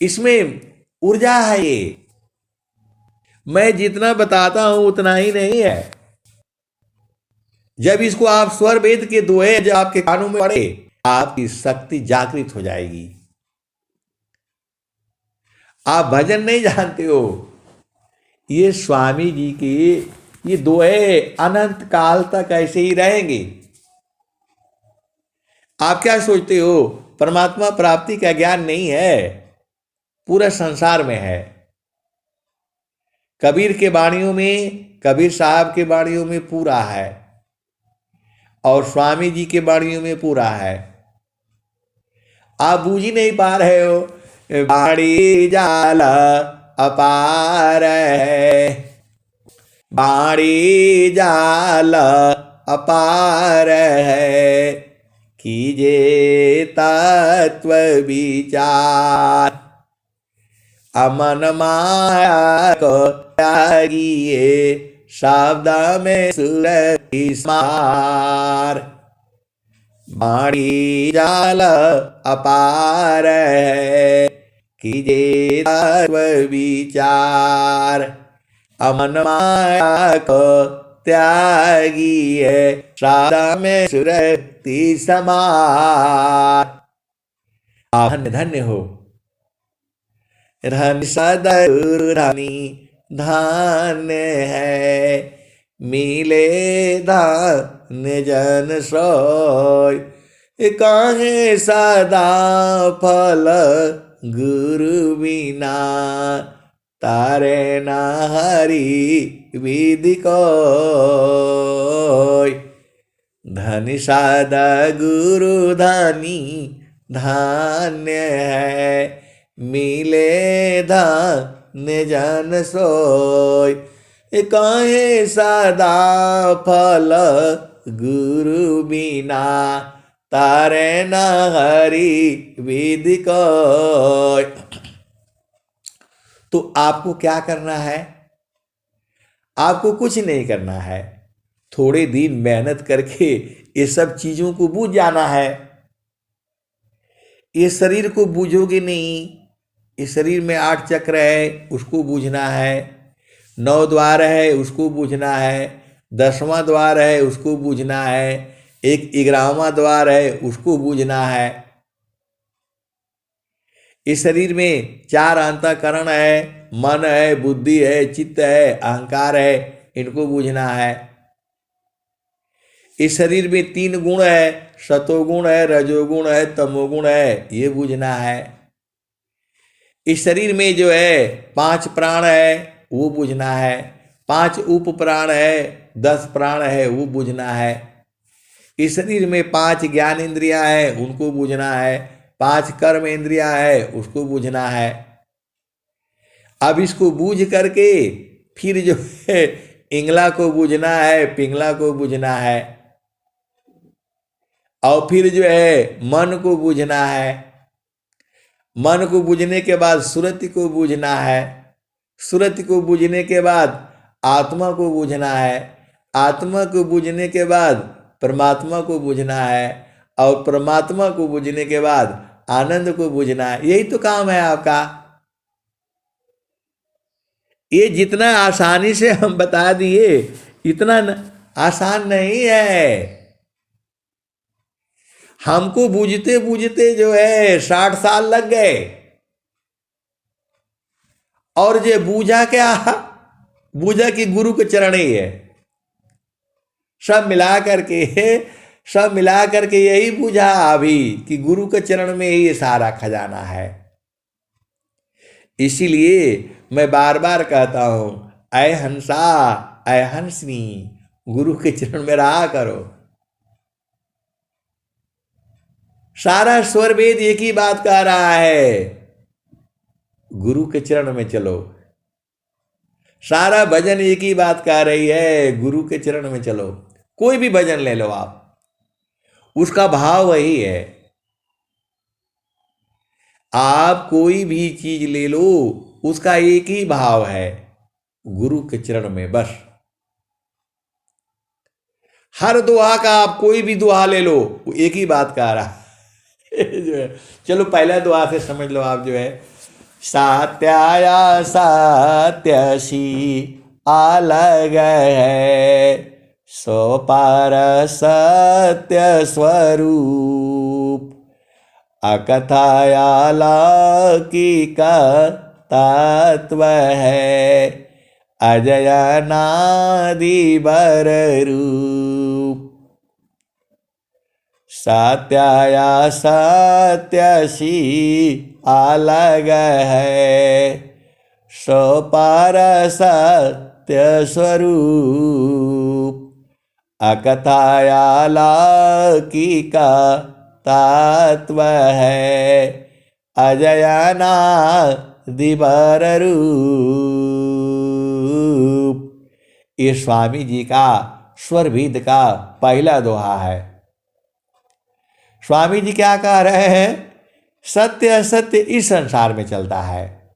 इसमें ऊर्जा है। ये मैं जितना बताता हूं उतना ही नहीं है। जब इसको आप स्वर वेद के दोहे जब आपके कानों में पड़े, आपकी शक्ति जागृत हो जाएगी। आप भजन नहीं जानते हो, ये स्वामी जी के ये दोहे अनंत काल तक ऐसे ही रहेंगे। आप क्या सोचते हो परमात्मा प्राप्ति का ज्ञान नहीं है? पूरा संसार में है। कबीर के वाणियों में, कबीर साहब के वाणियों में पूरा है, और स्वामी जी के वाणियों में पूरा है। आप बूझ ही नहीं पा रहे हो। वाणी जाल अपार है। वाणी जाल अपार है। कीजे तत्व विचार। अमन माया को त्यागिए शब्द में सुरति स्मार। वाणी जाल अपार है। कीजे तत्व विचार। अमन माया को त्यागिए शब्द में सुरति समार। आप धन्य हो। धन सदगुरु धनी धन्य है। मिले धन्य जन सोय। काहे सदा फल गुरु बिना। तारे न हरि विधि कोय। धनि सदगुरु धनी धन्य है। मिले धन्य जन सोय। काहे सदा फल गुरु बिना। तारे न हरि विधि कोय। तो आपको क्या करना है? आपको कुछ नहीं करना है। थोड़े दिन मेहनत करके ये सब चीजों को बूझ जाना है। ये शरीर को बूझोगे नहीं। इस शरीर में 8 चक्र है, उसको बूझना है। 9 द्वार है, उसको बूझना है। 10वां द्वार है, उसको बूझना है। एक 11वां द्वार है, उसको बूझना है। इस शरीर में 4 अंतःकरण है, मन है, बुद्धि है, चित्त है, अहंकार है, इनको बूझना है। इस शरीर में 3 गुण है, सतोगुण है, रजोगुण है, तमोगुण है, ये बूझना है। इस शरीर में जो है 5 प्राण है, वो बूझना है। 5 उप प्राण है, 10 प्राण है, वो बूझना है। इस शरीर में 5 ज्ञान इंद्रियां हैं, उनको बूझना है। 5 कर्म इंद्रियां है, उसको बूझना है। अब इसको बूझ करके फिर जो है इंगला को बूझना है, पिंगला को बूझना है, और फिर जो है मन को बूझना है। मन को बूझने के बाद सुरति को बूझना है। सुरति को बूझने के बाद आत्मा को बूझना है। आत्मा को बूझने के बाद परमात्मा को बूझना है, और परमात्मा को बूझने के बाद आनंद को बूझना है। यही तो काम है आपका। ये जितना आसानी से हम बता दिए, इतना आसान नहीं है। हमको बूझते बूझते जो है 60 साल लग गए, और जो बूझा क्या, बूझा कि गुरु के चरण ही है। सब मिला करके यही बूझा अभी कि गुरु के चरण में ही ये सारा खजाना है। इसीलिए मैं बार बार कहता हूं, ऐ हंसा, ऐ हंसनी, गुरु के चरण में रहा करो। सारा स्वर वेद एक ही बात कह रहा है, गुरु के चरण में चलो। सारा भजन एक ही बात कह रही है, गुरु के चरण में चलो। कोई भी भजन ले लो आप, उसका भाव वही है। आप कोई भी चीज ले लो, उसका एक ही भाव है, गुरु के चरण में बस। हर दुआ का आप कोई भी दुआ ले लो, वो एक ही बात कह रहा है जो है। चलो पहला दुआ से समझ लो आप जो है, सात्याया सत्यसी अलग है, सो पार सत्य स्वरूप, अकथाया लौकिक तत्व है, अजय नादि बर रूप। सत्याया सत्यसी अलग है, सो पार सत्य स्वरूप, अकथाया लौकिक तत्व है, अजय नादि बर रूप। ये स्वामी जी का स्वरभेद का पहला दोहा है। स्वामी जी क्या कह रहे हैं? सत्य असत्य इस संसार में चलता है।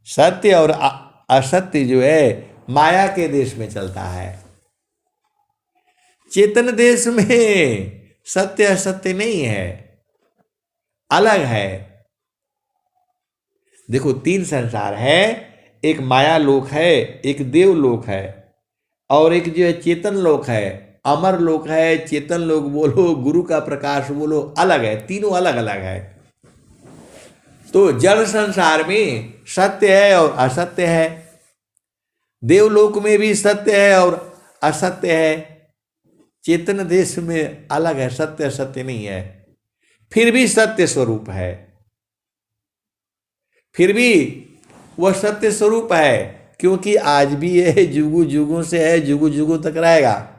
सत्य और असत्य जो है माया के देश में चलता है। चेतन देश में सत्य असत्य नहीं है, अलग है। देखो 3 संसार है, एक माया लोक है, एक देव लोक है, और एक जो है चेतन लोक है। अमर लोक है, चेतन लोक बोलो, गुरु का प्रकाश बोलो, अलग है। तीनों अलग अलग है। तो जड़ संसार में सत्य है और असत्य है, देवलोक में भी सत्य है और असत्य है, चेतन देश में अलग है, सत्य असत्य नहीं है। फिर भी सत्य स्वरूप है, फिर भी वह सत्य स्वरूप है, क्योंकि आज भी यह जुगु जुगों से है, जुगु जुगों तक रहेगा।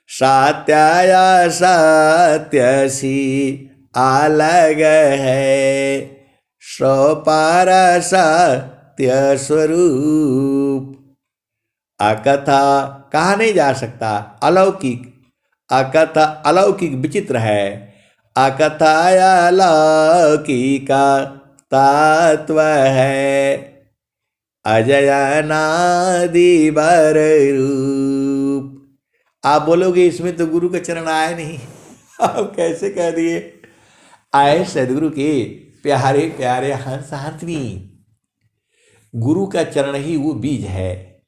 सत्याया सत्यसी अलग है, सो पार सत्य स्वरूप, अकथा कहा नहीं जा सकता, अलौकिक, अकथा अलौकिक विचित्र है, अकथाया लौकिक तत्व है, अजय नादि बर रूप। आप बोलोगे इसमें तो गुरु का चरण आया नहीं आप कैसे कह दिए? आए सदगुरु के प्यारे प्यारे हंस हंसनी। गुरु का चरण ही वो बीज है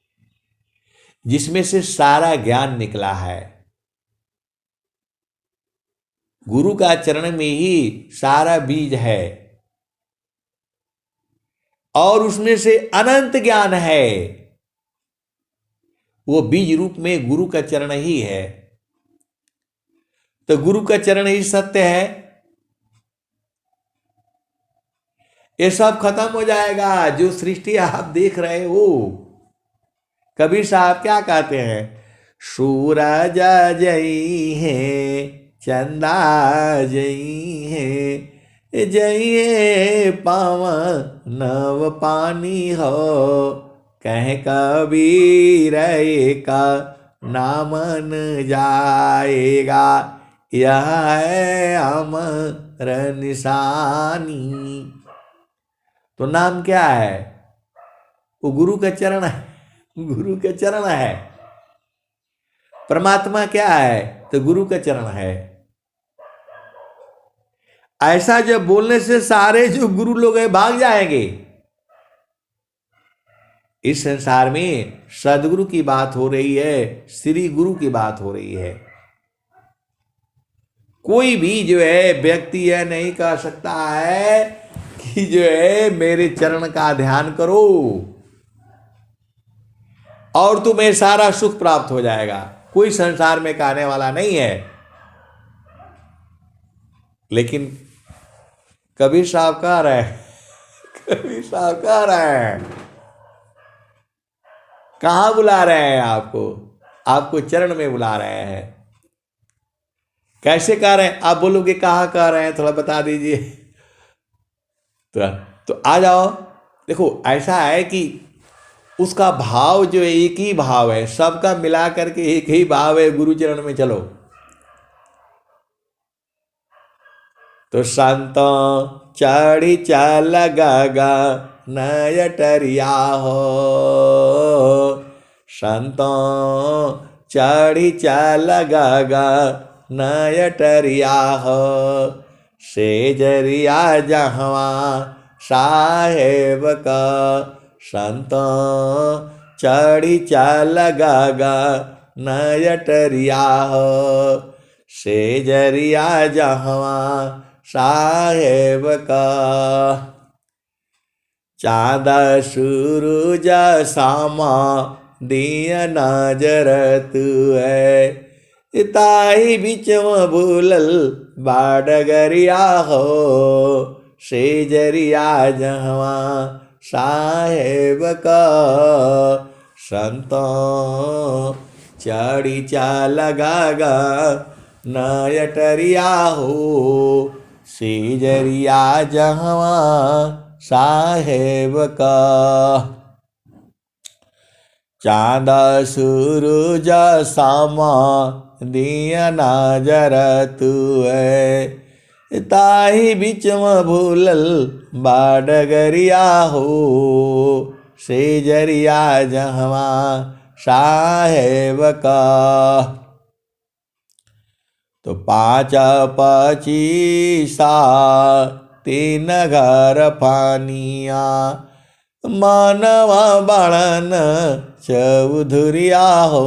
जिसमें से सारा ज्ञान निकला है। गुरु का चरण में ही सारा बीज है, और उसमें से अनंत ज्ञान है। वो बीज रूप में गुरु का चरण ही है। तो गुरु का चरण ही सत्य है। ये सब खत्म हो जाएगा। जो सृष्टि आप देख रहे हो, कबीर साहब क्या कहते हैं, सूरज जई है, चंदा जई है, जइए पावन नव पानी हो, कह कबीर का नामन जाएगा, यह है अमर निशानी। तो नाम क्या है? वो गुरु का चरण है, गुरु का चरण है। परमात्मा क्या है? तो गुरु का चरण है। ऐसा जब बोलने से सारे जो गुरु लोग हैं भाग जाएंगे। इस संसार में सदगुरु की बात हो रही है, श्री गुरु की बात हो रही है। कोई भी जो है व्यक्ति यह नहीं कह सकता है कि जो है मेरे चरण का ध्यान करो और तुम्हें सारा सुख प्राप्त हो जाएगा। कोई संसार में कहने वाला नहीं है। लेकिन कबीर साहब कह रहे हैं, कबीर साहब कह रहे हैं, कहां बुला रहे हैं आपको? आपको चरण में बुला रहे हैं। कैसे कह रहे हैं? आप बोलोगे कहां कह रहे हैं, थोड़ा बता दीजिए। तो आ जाओ। देखो ऐसा है कि उसका भाव जो एक ही भाव है, सबका मिला करके एक ही भाव है, गुरु चरण में चलो। तो संतों चढ़ी चल गगा नयटरिया हो, संतों चढ़ी चल गगा नयटरिया हो, सेजरिया जहवा साहेब का, संतों चढ़ी चल गगा नयटरिया हो, सेजरिया जहवा साहेब का, चाँद सूरज सामा दिया नजर तू है, ताही बीच में भूलल बाडगरिया हो, सेजरिया जहवा साहेब का, संतों चढ़ी चल गगा नयटरिया हो, सेजरिया जहवा साहेब का, चाँद सूरज सामा दिया नजर तू है, ताही बीच में भूलल बाडगरिया हो, सेजरिया जहवा साहेब का। तो 5 25 तीन घर पानिया, मानवा बाणन चौधुरिया हो,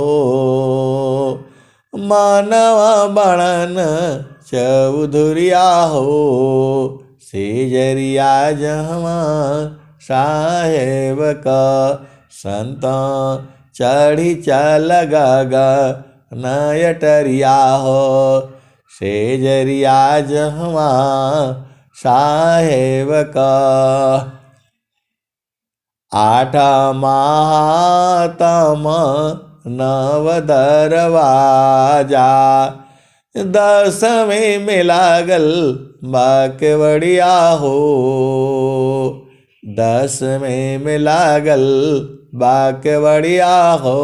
मानवा बाणन चौधुरिया हो, सेजरिया जहवा साहेब का, संतों चढ़ी चल गगा नयटरिया हो, सेजरिया जहवा साहेब का। 8 महातम नव दरवाजा, 10वें में लागल बाकेवड़िया हो, 10वें में लागल बाकेवड़िया हो,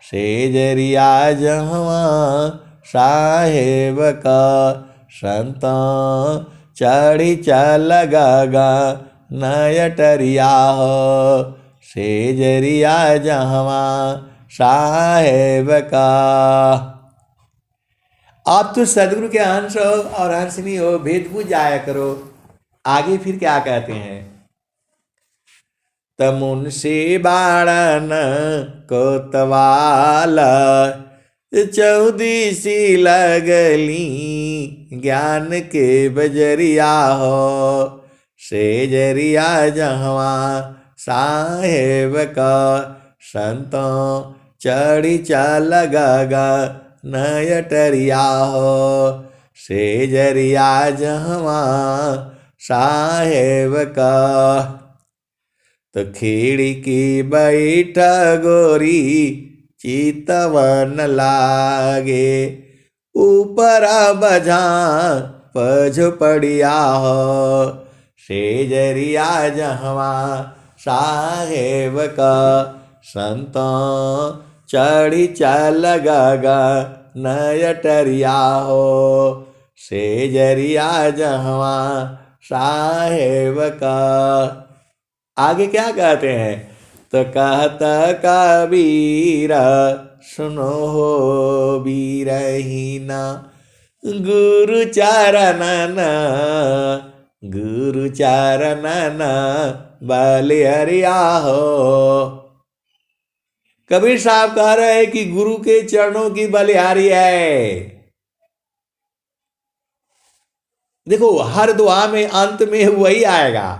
सेजरिया जहवा साहेब का, संतों चढ़ी चल गगा नयटरिया हो, सेजरिया जहवा साहेब का। आप तो सदगुरु के अंश हो और हंसनी हो, भेद बुझ जाया करो। आगे फिर क्या कहते हैं? तमुंशी बाणन कोतवाला, 14 लगली ज्ञान के बजरिया हो, सेजरिया जहवा साहेब का, संतों चढ़ी चल गगा नयटरिया हो, सेजरिया जहवा साहेब का। तो खिड़की बैठ गोरी चितवन लागे, ऊपर बझा पझपड़िया हो, सेजरिया जहवा साहेब का। संतों चढ़ी चल गगा नयटरिया हो, सेजरिया जहवा साहेब का। आगे क्या कहते हैं? तो कहता कबीर सुनो हो बीरहीना, गुरु चरणन गुरु चरणन बलिहरिया हो। कबीर साहब कह रहे हैं कि गुरु के चरणों की बलिहारी है। देखो हर दुआ में अंत में वही आएगा।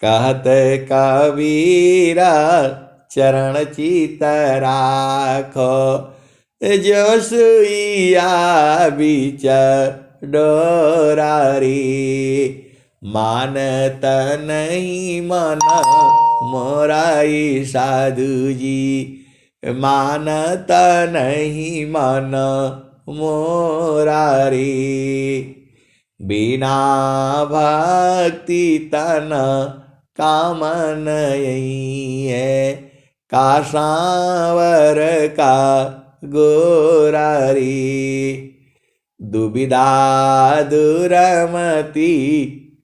कहते कबीरा चरण चित राखो, जो सुइया बीच डोरारी, मानत नहीं मन मोराई साधु जी, मानत नहीं मन मोरारी। बिना भक्ति तन कामन यही है, कासावर का गोरारी। दुविधा दुरमति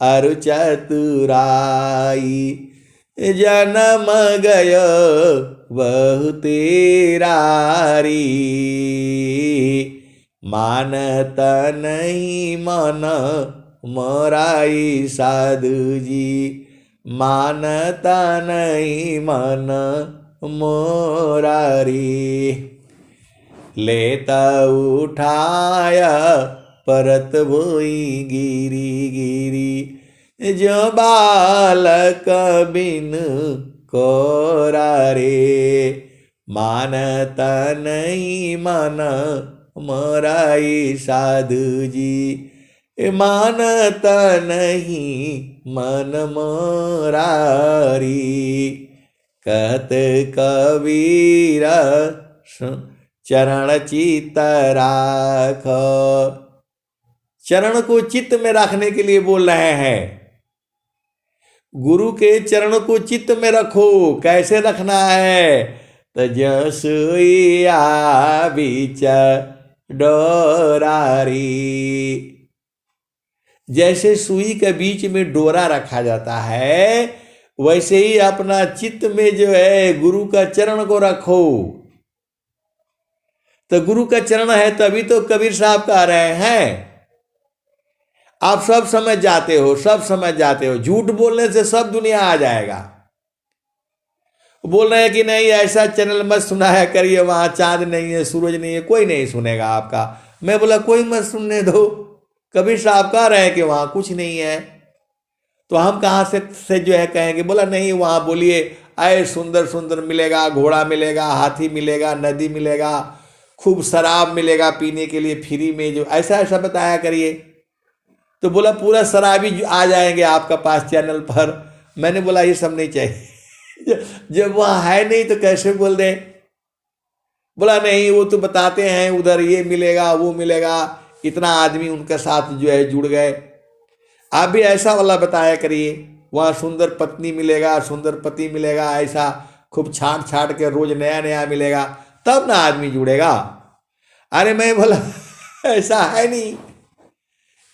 अरु चतुराई, जन्म गयो बहु तेरारी, मानत नहीं मन मोराई साधु जी, मानता नहीं मन मोरारी। लेता उठाया परत भोई गिरी गिरी, जो बालक बिन कोरारे, मानता नहीं मन मोराई साधु जी, मानता नहीं मन मोरारी। कहते कबीरा चरण चित्त राख, चरण को चित्त में रखने के लिए बोल रहे हैं। गुरु के चरण को चित्त में रखो। कैसे रखना है? तो जसुइया बीच डोरारी, जैसे सुई के बीच में डोरा रखा जाता है, वैसे ही अपना चित्त में जो है गुरु का चरण को रखो। तो गुरु का चरण है तभी तो कबीर साहब कह रहे हैं आप सब समझ जाते हो, सब समझ जाते हो। झूठ बोलने से सब दुनिया आ जाएगा। बोल रहे हैं कि नहीं ऐसा चैनल मत सुनाया करिए, वहां चांद नहीं है, सूरज नहीं है, कोई नहीं सुनेगा आपका। मैं बोला कोई मत सुनने दो। कबीर साहब कह रहे हैं कि वहां कुछ नहीं है, तो हम कहां से जो है कहेंगे। बोला नहीं वहां बोलिए आए सुंदर सुंदर मिलेगा, घोड़ा मिलेगा, हाथी मिलेगा, नदी मिलेगा, खूब शराब मिलेगा पीने के लिए फ्री में, जो ऐसा ऐसा बताया करिए। तो बोला पूरा शराबी आ जाएंगे आपका पास चैनल पर। मैंने बोला ये सब नहीं चाहिए, जब वहाँ है नहीं तो कैसे बोल दे। बोला नहीं वो तो बताते हैं उधर ये मिलेगा वो मिलेगा, इतना आदमी उनके साथ जो है जुड़ गए। आप भी ऐसा वाला बताया करिए, वहाँ सुंदर पत्नी मिलेगा, सुंदर पति मिलेगा, ऐसा खूब छाट छाट के रोज नया नया मिलेगा, तब ना आदमी जुड़ेगा। अरे मैं बोला ऐसा है नहीं।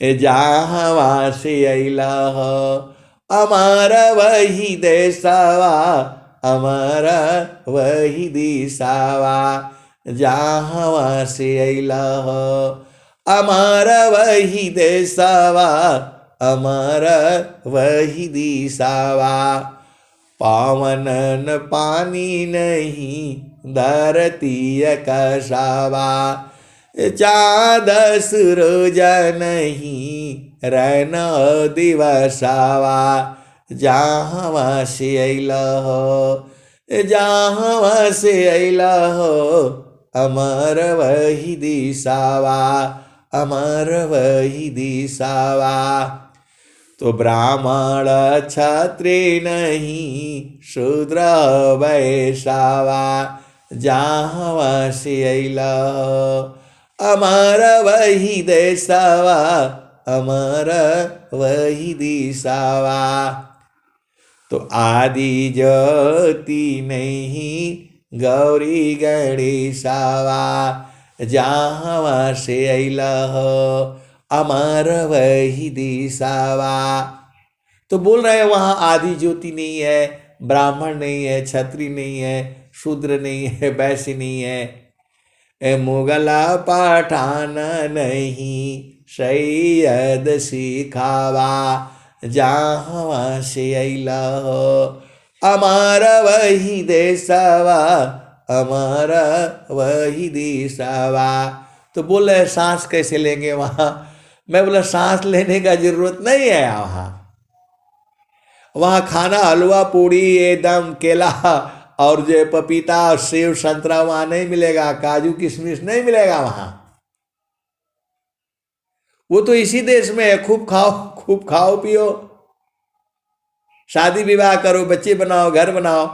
जहाँ से अला हमारा वही देशवा, हमारा वही दिशावा, जहाँ से अला हमारा वही देशवा, हमारा वही दिशावा। पावन न पानी नहीं धरती कसावा, चाँद सूरज नहीं रहना दिवसावा, जहाँ से अला हो, जहाँ से अला हो, अमर वही दिशावा, अमर वही दिशावा। तो ब्राह्मण क्षत्रिय नहीं शूद्र वैश्यवा जहाँ से अइला अमर वही देशवा अमर वही दिशावा। तो आदि ज्योति नहीं गौरी गणेशावा जहाँ से अइला अमर वही दिशावा। तो बोल रहे हैं वहाँ आदि ज्योति नहीं है, ब्राह्मण नहीं है, क्षत्रिय नहीं है, शूद्र नहीं है, वैश्य नहीं है, मुगला पठान नहीं सैयद सिखावा जहाँ से अइला अमर वही देशवा अमर वही दिशावा। तो बोले सांस कैसे लेंगे वहाँ? मैं बोला सांस लेने का जरूरत नहीं है। वहाँ खाना हलवा पूड़ी एकदम केला और जो पपीता और सेब संतरा वहाँ नहीं मिलेगा, काजू किशमिश नहीं मिलेगा वहाँ। वो तो इसी देश में है, खूब खाओ पियो, शादी विवाह करो, बच्चे बनाओ, घर बनाओ।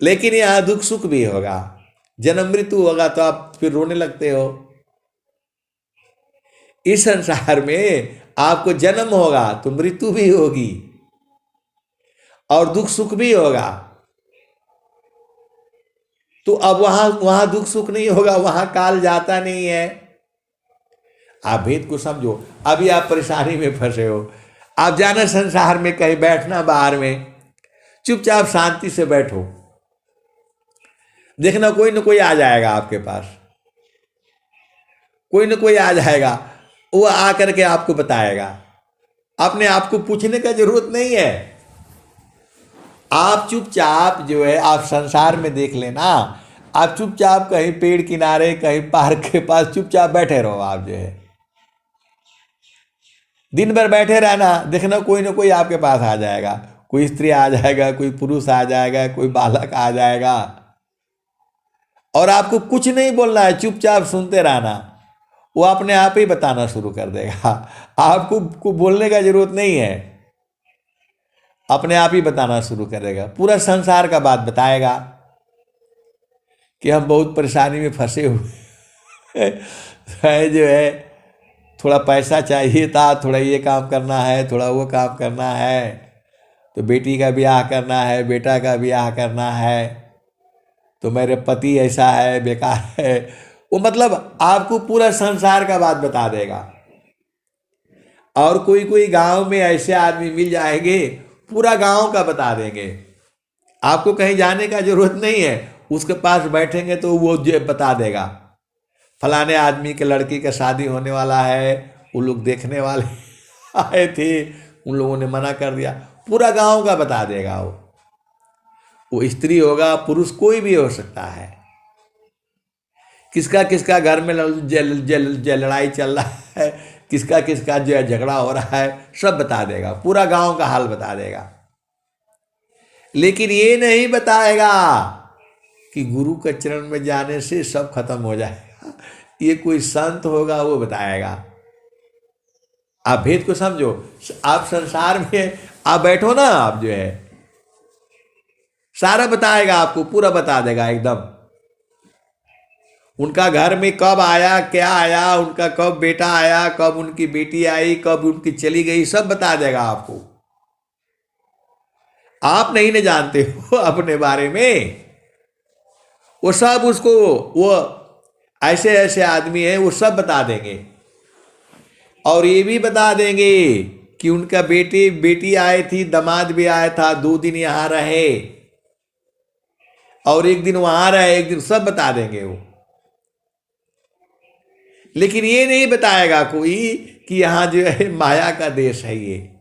लेकिन यहाँ दुख सुख भी होगा, जन्म मृत्यु होगा तो आप फिर रोने लगते हो। इस संसार में आपको जन्म होगा तो मृत्यु भी होगी और दुख सुख भी होगा। तो अब वहां दुख सुख नहीं होगा, वहां काल जाता नहीं है। आप भेद को समझो। अभी आप परेशानी में फंसे हो, आप जाना संसार में कहीं बैठना बाहर में, चुपचाप शांति से बैठो, देखना कोई ना कोई आ जाएगा आपके पास, कोई ना कोई आ जाएगा, वो आकर के आपको बताएगा। अपने आप को पूछने का जरूरत नहीं है। आप चुपचाप जो है आप संसार में देख लेना, आप चुपचाप कहीं पेड़ किनारे कहीं पार्क के पास चुपचाप बैठे रहो। आप जो है दिन भर बैठे रहना, देखना कोई ना कोई आपके पास आ जाएगा, कोई स्त्री आ जाएगा, कोई पुरुष आ जाएगा, कोई बालक आ जाएगा। और आपको कुछ नहीं बोलना है, चुपचाप सुनते रहना, वो अपने आप ही बताना शुरू कर देगा। आपको बोलने का जरूरत नहीं है, अपने आप ही बताना शुरू करेगा, पूरा संसार का बात बताएगा कि हम बहुत परेशानी में फंसे हुए है, जो है थोड़ा पैसा चाहिए था, थोड़ा ये काम करना है, थोड़ा वो काम करना है, तो बेटी का ब्याह करना है, बेटा का ब्याह करना है, तो मेरे पति ऐसा है, बेकार है। वो मतलब आपको पूरा संसार का बात बता देगा। और कोई गांव में ऐसे आदमी मिल जाएंगे, पूरा गांव का बता देंगे, आपको कहीं जाने का जरूरत नहीं है, उसके पास बैठेंगे तो वो जो बता देगा, फलाने आदमी के लड़की का शादी होने वाला है, वो लोग देखने वाले आए थे, उन लोगों ने मना कर दिया, पूरा गांव का बता देगा। वो स्त्री होगा, पुरुष कोई भी हो सकता है, किसका किसका घर में लड़ाई चल रहा है, किसका किसका जो है झगड़ा हो रहा है, सब बता देगा, पूरा गांव का हाल बता देगा। लेकिन ये नहीं बताएगा कि गुरु के चरण में जाने से सब खत्म हो जाएगा, ये कोई संत होगा वो बताएगा। आप भेद को समझो। आप संसार में आप बैठो ना, आप जो है सारा बताएगा, आपको पूरा बता देगा एकदम। उनका घर में कब आया, क्या आया, उनका कब बेटा आया, कब उनकी बेटी आई, कब उनकी चली गई, सब बता देगा आपको। आप नहीं न जानते हो अपने बारे में, वो सब उसको, वो ऐसे ऐसे आदमी हैं, वो सब बता देंगे। और ये भी बता देंगे कि उनका बेटी आई थी, दामाद भी आया था, 2 दिन यहाँ रहे और 1 दिन वहां रहे, 1 दिन, सब बता देंगे वो। लेकिन ये नहीं बताएगा कोई कि यहाँ जो है माया का देश है, ये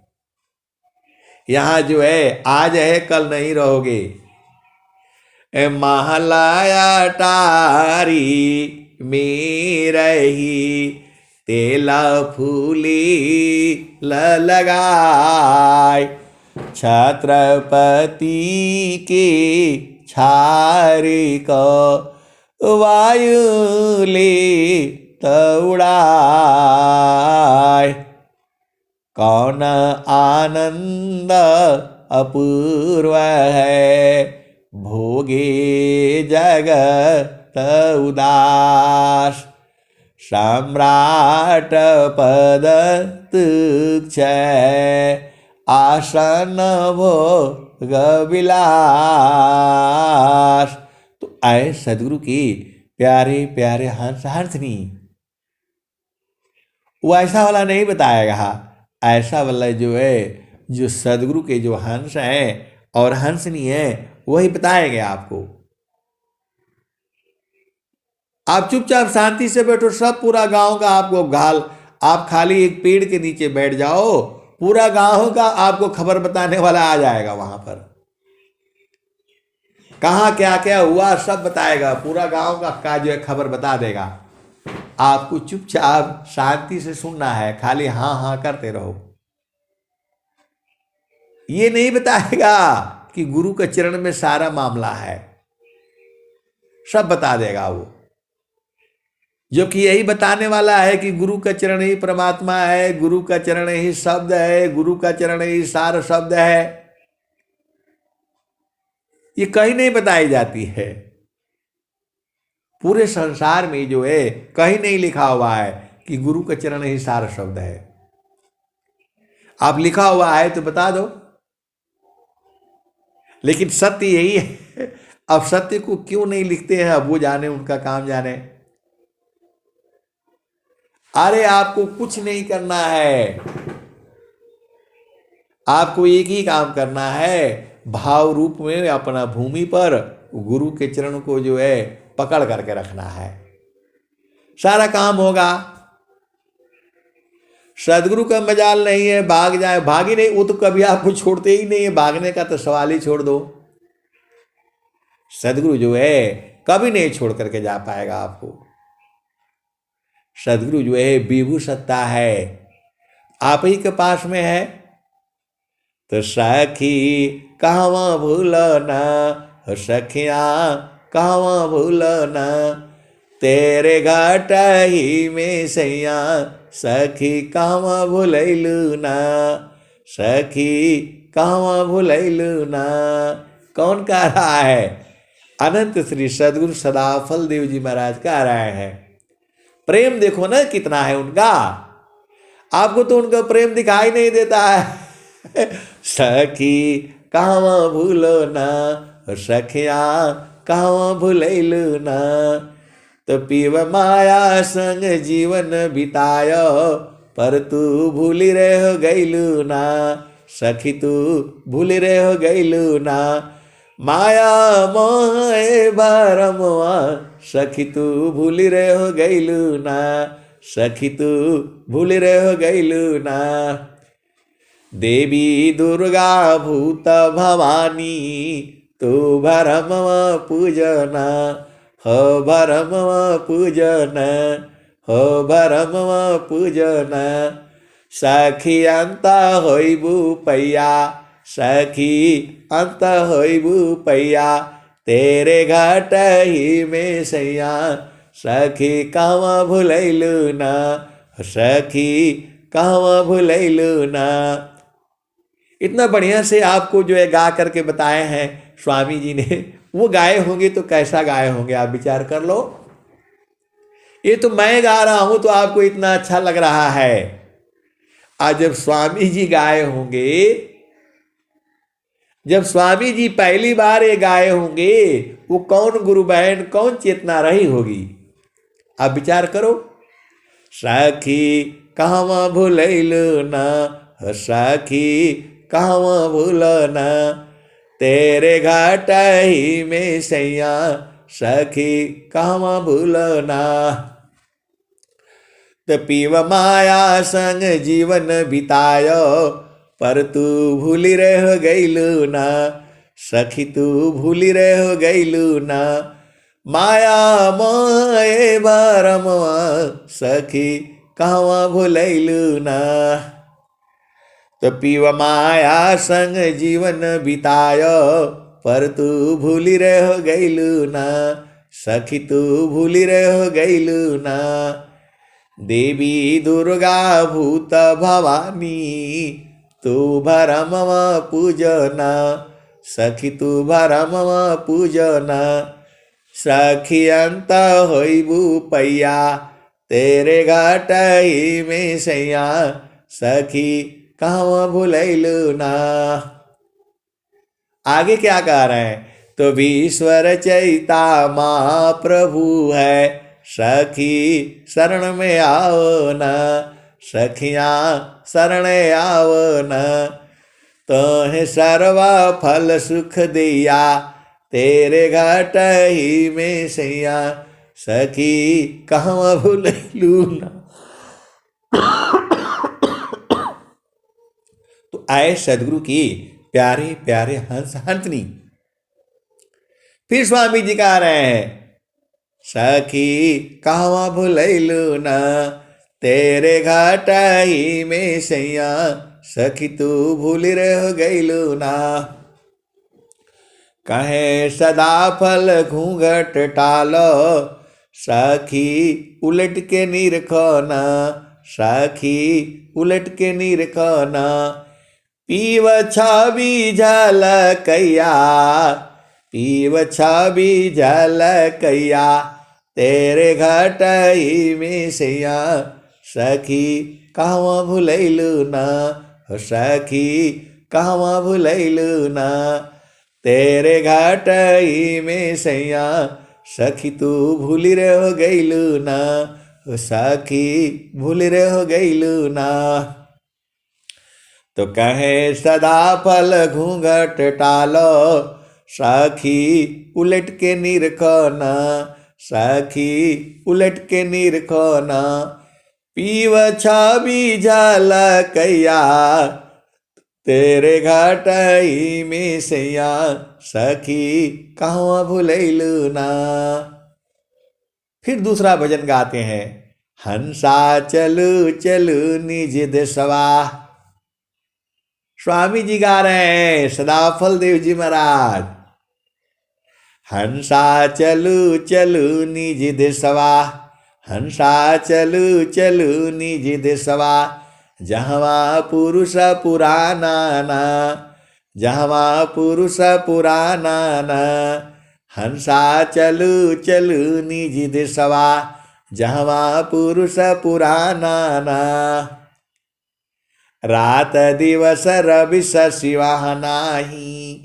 यहाँ जो है आज है कल नहीं रहोगे। महलाया टारी में रही तेला फूली लगाए, छत्रपति के छारी को वायु ले तौड़ाए। कौन आनंद अपूर्व है, भोगे जगत उदास। सम्राट पद तुच्छ, आसन भोग विलास। तो आए सदगुरु की प्यारे प्यारे हंस हंसनी, वो ऐसा वाला नहीं बताएगा। ऐसा वाला जो है, जो सदगुरु के जो हंस हैं और हंसनी है, वही बताएंगे आपको। आप चुपचाप शांति से बैठो, सब पूरा गांव का आपको आप खाली एक पेड़ के नीचे बैठ जाओ, पूरा गांव का आपको खबर बताने वाला आ जाएगा। वहां पर कहाँ क्या क्या हुआ सब बताएगा, पूरा गांव का जो है खबर बता देगा। आपको चुपचाप शांति से सुनना है, खाली हाँ हाँ करते रहो। ये नहीं बताएगा कि गुरु के चरण में सारा मामला है, सब बता देगा वो। जो कि यही बताने वाला है कि गुरु का चरण ही परमात्मा है, गुरु का चरण ही शब्द है, गुरु का चरण ही सार शब्द है। ये कहीं नहीं बताई जाती है। पूरे संसार में जो है कहीं नहीं लिखा हुआ है कि गुरु का चरण ही सार शब्द है। आप लिखा हुआ है तो बता दो, लेकिन सत्य यही है। अब सत्य को क्यों नहीं लिखते हैं, अब वो जाने, उनका काम जाने। अरे आपको कुछ नहीं करना है, आपको एक ही काम करना है, भाव रूप में अपना भूमि पर गुरु के चरण को जो है पकड़ करके रखना है, सारा काम होगा। सदगुरु का मजाल नहीं है भाग जाए, भागी नहीं, वो तो कभी आपको छोड़ते ही नहीं है, भागने का तो सवाल ही छोड़ दो। सदगुरु जो है कभी नहीं छोड़ करके जा पाएगा आपको। सदगुरु जो है विभू सत्ता है, आप ही के पास में है। तो सखी कहवा भूलना, सखिया कहवा भूलना, तेरे घाट ही में सैया, सखी कहवा भूलैलू ना, सखी कहवा भूलैलू ना। कौन कह रहा है? अनंत श्री सदगुरु सदाफल देव जी महाराज कह रहे हैं। प्रेम देखो ना कितना है उनका, आपको तो उनका प्रेम दिखाई नहीं देता है। सखी कहवा भूलो ना, सखिया कहवा भूलैलू ना, तो पीव माया संग जीवन बितायो, पर तू भूली रह गईलू ना, सखी तू भूली रह गईलू ना, माया मोह भरमवा, सखी तू भूली रह गईलू ना, सखी तू भूली रह गईलू ना। देवी दुर्गा भूत भवानी, तू भरमवा पूजना, हो भरमवा पूजना, हो भरमवा पूजना, सखी अंत होइबू पैया, सखी अंत होइबू पैया, तेरे घाट ही में सैया, सखी कहवा भूलैलू ना, सखी कहवा भूलैलू ना। इतना बढ़िया से आपको जो है गा करके बताए हैं स्वामी जी ने। वो गाए होंगे तो कैसा गाए होंगे, आप विचार कर लो। ये तो मैं गा रहा हूं तो आपको इतना अच्छा लग रहा है, आज जब स्वामी जी गाए होंगे, जब स्वामी जी पहली बार ये गाए होंगे, वो कौन गुरु बहन, कौन चेतना रही होगी, आप विचार करो। सखी कहवा भूलैलू ना, सखी कहवा भूलना, तेरे घाट ही में सैया, सखी कहवा भूलना, तो पीव माया संग जीवन बितायो, पर तू भूली रह गईलू ना, सखी तू भूली रह गईलू ना, माया मोह भरमवा, सखी कहवा भूलैलू ना, तो पीव माया संग जीवन बितायो, पर तू भूली रह गईलू ना, सखी तू भूली रह गईलू ना, देवी दुर्गा भूत भवानी तू भरमम पूजन सखी तू भरमम पूजन सखी अंत होइबू पैया तेरे घाटई में सैया सखी कहवा भुलैलू ना। आगे क्या कह रहे हैं, तो विश्वर चैता महाप्रभु है सखी शरण में आओ न सखियाँ शरण आओ न तोहे सर्वा फल सुख दिया तेरे घाट ही में सैया सखी कहवा भुलैलू ना। तो आए सदगुरु की प्यारे प्यारे हंस हंसनी। फिर स्वामी जी कह रहे हैं सखी कहवा भुलैलू ना तेरे घाटाई में सैया सखी तू भूल रह गईलू ना। कहे सदा फल घूंघट टालो सखी उलट के निरखो ना सखी उलट के निरखो ना पीव छवि झलकैया पीव छवि झलकैया तेरे घाटई में सैया सखी कहवा भुलैलू ना सखी कहवा भुलैलू ना तेरे घाटई में सैया सखी तू भूल रह गईलू ना सखी भूल रह गईलू ना। तो कहे सदा फल घूंघट टालो सखी उलट के निरखो ना सखी उलट के निरखो ना पीव छवि झलकैया तेरे घाटई में सैया सखी कहवा भुलैलू ना। फिर दूसरा भजन गाते हैं हंसा चलू चलू निज देशवा। स्वामी जी गा रहे हैं सदाफल देव जी महाराज। हंसा चलू चलू निज देशवा हंसा चलू चलू निज देशवा जहवा पुरुष पुराना ना जहवा पुरुष पुराना ना हंसा चलू चलू निज देशवा जहवा पुरुष पुराना ना रात दिवस रवि शिवाह नाही।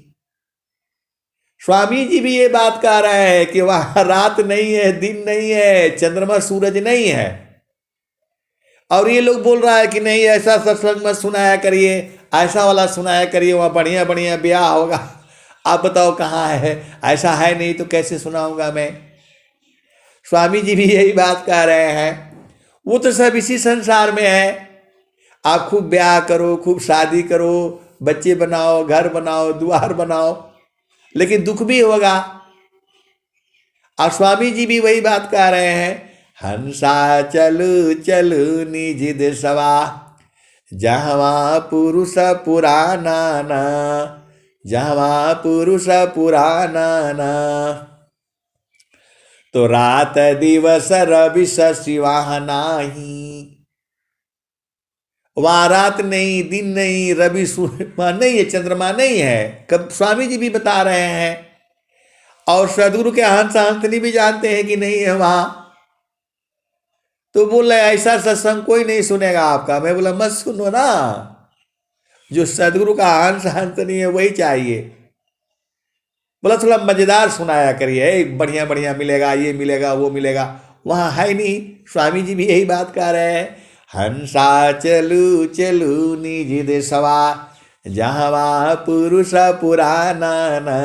स्वामी जी भी ये बात कह रहे हैं कि वहां रात नहीं है दिन नहीं है चंद्रमा सूरज नहीं है और ये लोग बोल रहा है कि नहीं ऐसा सत्संग मत सुनाया करिए ऐसा वाला सुनाया करिए वहाँ बढ़िया बढ़िया ब्याह होगा। आप बताओ कहाँ है, ऐसा है नहीं तो कैसे सुनाऊंगा मैं। स्वामी जी भी यही बात कह रहे हैं वो तो सब इसी संसार में है। आप खूब ब्याह करो खूब शादी करो बच्चे बनाओ घर बनाओ द्वार बनाओ लेकिन दुख भी होगा। और स्वामी जी भी वही बात कह रहे हैं हंसा चलू चलू निज देशवा जहवा पुरुष पुराना ना जहवा पुरुष पुराना ना। तो रात दिवस रवि शिवाह नाही वहां रात नहीं दिन नहीं रवि सूर्य नहीं है चंद्रमा नहीं है। कब स्वामी जी भी बता रहे हैं और सदगुरु के हंस हंसनी भी जानते हैं कि नहीं है वहां। तो बोला ऐसा सत्संग कोई नहीं सुनेगा आपका। मैं बोला मत सुनो ना जो सदगुरु का हंस हंसनी है वही चाहिए। बोला थोड़ा मजेदार सुनाया करिए बढ़िया बढ़िया मिलेगा ये मिलेगा वो मिलेगा वहां है नहीं। स्वामी जी भी यही बात कह रहे हैं हंसा चलू चलू निज देशवा जहवा पुरुष पुराना न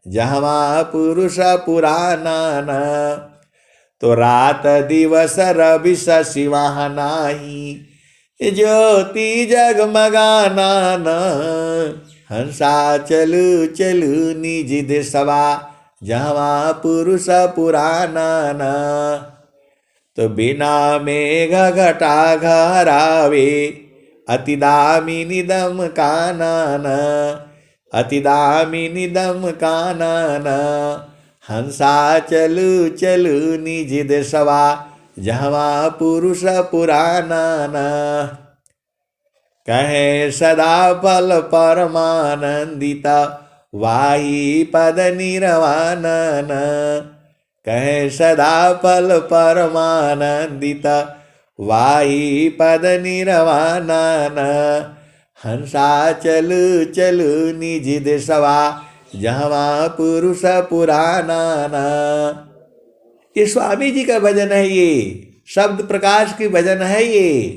जहवा पुरुष पुराना न। तो रात दिवस रवि शिवाह नाही ज्योति जगमगाना न हंसा चलू चलू निज देशवा जहवा पुरुष पुराना न। तो बिना मेघ घटा घरावे अति दामिनी दम कानन अति दामिनी दम कानन हंसा चलू चलू निज देशवा जहवा पुरुष पुराना न। कहे सदा फल परमानंदिता वाही पद निर्वाण न। कहे सदा फल परमानंदिता वाही पद निर्वाण न। हंसा चलु चलु निज देशवा जहवा पुरुष पुराना न। ये स्वामी जी का भजन है, ये शब्द प्रकाश की भजन है ये।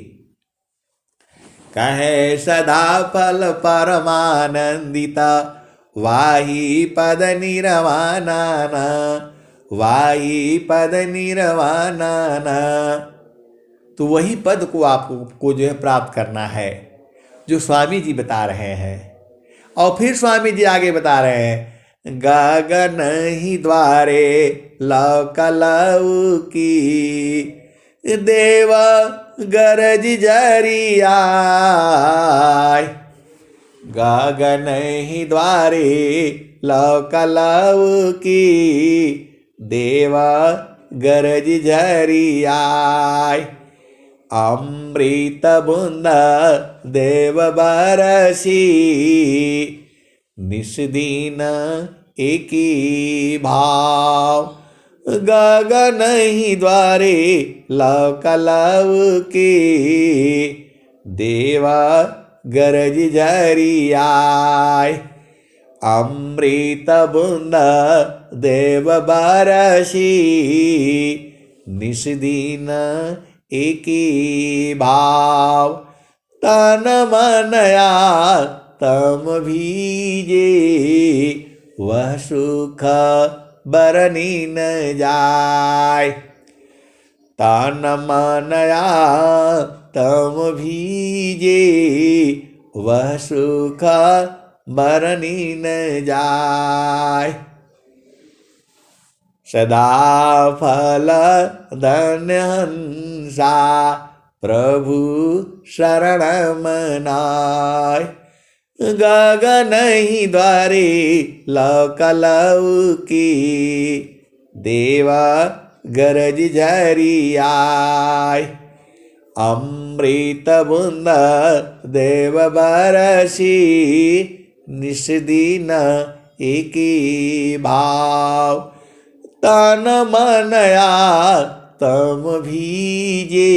कहे सदा फल परमानंदिता वाही पद निर्वाण न। वाही पद निर्वाण न। तो वही पद को आपको जो है प्राप्त करना है जो स्वामी जी बता रहे हैं। और फिर स्वामी जी आगे बता रहे हैं, गगन ही द्वारे लौकलऊ की देव गरज जरिया। गगन ही द्वारे लौकलऊ की देव गरज जरिया। अमृत बूंद देव बरसी निस्दीन एकी भाव। गगन ही द्वारे लौकलऊ की देवा गरज झरियाय। अमृत बूंद देव बरसी निस्दीन एकी भाव। तन मनया तम भीजे वह सुख बरनी न जाय। तन मनया तम भीजे वह सुख बरनी न जाय। सदा फल धन्य हंसा प्रभु शरण मनाय। गगन ही द्वारे लौकलऊ की देवा गरज झरियाय। अमृत बूंद देव बरसी निस्दीन एकी भाव। तन मनया तम भीजे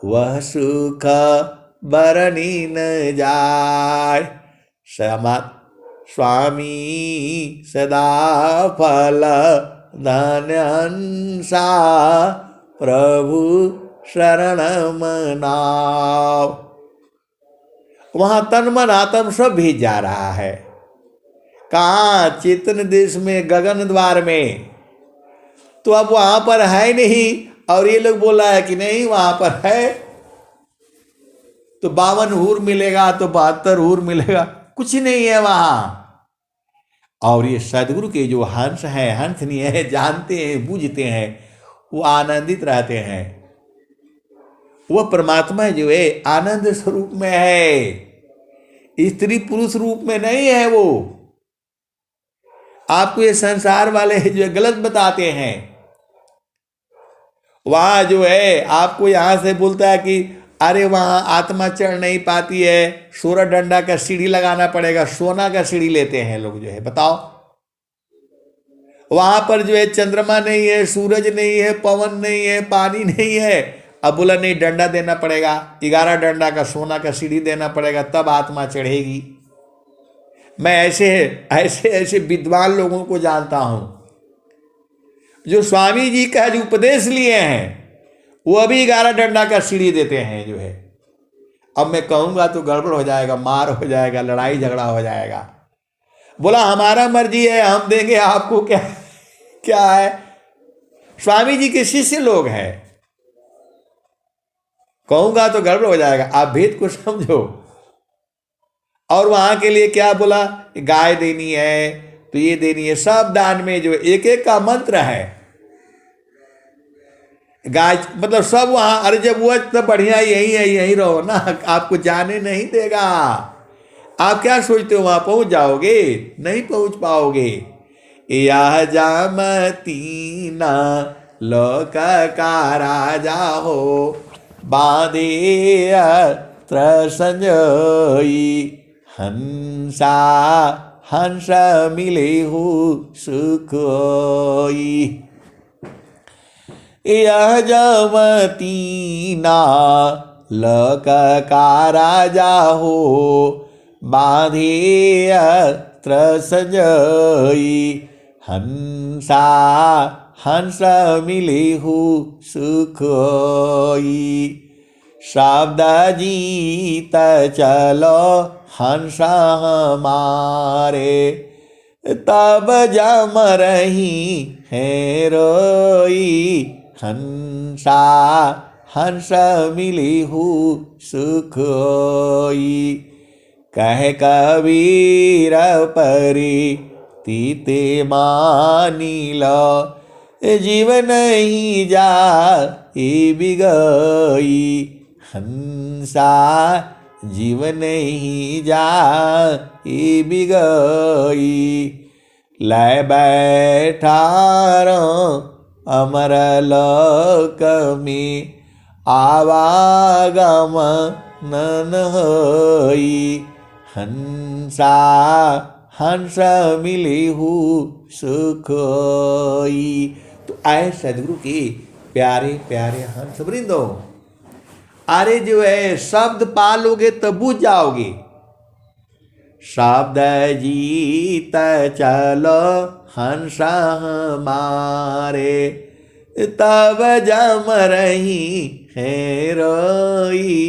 वह सुख बरनी न जाय। स्वामी सदा फल धन्य हंसा प्रभु शरण मनाव। वहां तन मन आत्म सब भीज जा रहा है। कहाँ? चेतन देश में, गगन द्वार में। तो अब वहां पर है नहीं, और ये लोग बोला है कि नहीं वहां पर है। तो 52 हूर मिलेगा तो 72 हूर मिलेगा, कुछ नहीं है वहां। और ये सदगुरु के जो हंस हैं, हंसनी है, जानते हैं, बूझते हैं, वो आनंदित रहते हैं। वह परमात्मा जो है आनंद स्वरूप में है, स्त्री पुरुष रूप में नहीं है। वो आपको ये संसार वाले जो गलत बताते हैं। वहां जो है आपको यहां से बोलता है कि अरे वहां आत्मा चढ़ नहीं पाती है, 16 डंडा का सीढ़ी लगाना पड़ेगा। सोना का सीढ़ी लेते हैं लोग जो है, बताओ। वहां पर जो है चंद्रमा नहीं है, सूरज नहीं है, पवन नहीं है, पानी नहीं है। अब बोला नहीं, डंडा देना पड़ेगा, 11 डंडा का सोना का सीढ़ी देना पड़ेगा, तब आत्मा चढ़ेगी। मैं ऐसे ऐसे ऐसे विद्वान लोगों को जानता हूं जो स्वामी जी का जो उपदेश लिए हैं वो अभी 11 डंडा का सीढ़ी देते हैं जो है। अब मैं कहूंगा तो गड़बड़ हो जाएगा, मार हो जाएगा, लड़ाई झगड़ा हो जाएगा। बोला हमारा मर्जी है, हम देंगे आपको। क्या क्या है? स्वामी जी के शिष्य लोग हैं। कहूंगा तो गड़बड़ हो जाएगा, आप भेद को समझो। और वहां के लिए क्या बोला? गाय देनी है तो ये देनी है, सब दान में जो एक एक का मंत्र है। गाय मतलब सब वहां। अरे जब वो तो बढ़िया यही है, यही रहो ना, आपको जाने नहीं देगा। आप क्या सोचते हो वहां पहुंच जाओगे? नहीं पहुंच पाओगे। यह जामती न लोक का राजा हो, बांधे अत्र संजोई, हंसा हंस मिले हो सुख होई। यह जमती ना लोक का राजा हो, बांधे अत्र संजोई, हंसा हंस मिले हो सुख होई। शब्द जीत चलो हंस हमारे, तब जम रही है रोई, हंसा हंस मिली हूँ सुख होई। कह कबीर परी तीते मानी लो, जीवन ही जा बिगई, हंसा जीवन ही जा बिगई। लय बैठारो अमर लोक में, आवागम नन होई, हंसा हंस मिली हूँ सुख होई। तो आए सदगुरु के प्यारे प्यारे हंस वृंदो, अरे जो है शब्द पालोगे तो बुझ जाओगे। शब्द जीत चलो हंस हमारे, तब जम रही है रोई,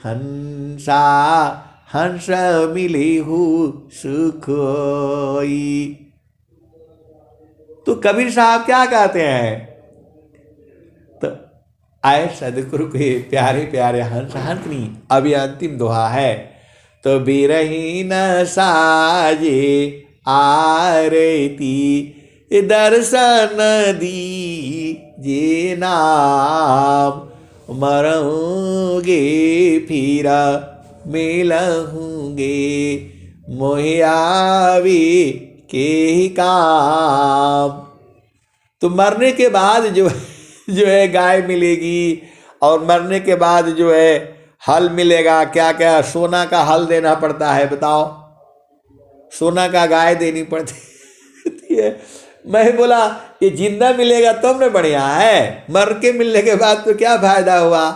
हंसा हंस मिली हूँ सुख होई। तो कबीर साहब क्या कहते हैं? तो आए सदगुरु के प्यारे प्यारे हंस हंसनी। अभी अंतिम दोहा है। तो बिरहीन साजे आरती, दर्शन दीजे नाम, मरूंगे फिर मिलूंगे, मोहियावी के ही काम। तो मरने के बाद जो है गाय मिलेगी, और मरने के बाद जो है हल मिलेगा। क्या क्या सोना का हल देना पड़ता है बताओ, सोना का गाय देनी पड़ती है। मैं बोला ये जिंदा मिलेगा तब न बढ़िया है, मर के मिलने के बाद तो क्या फायदा हुआ।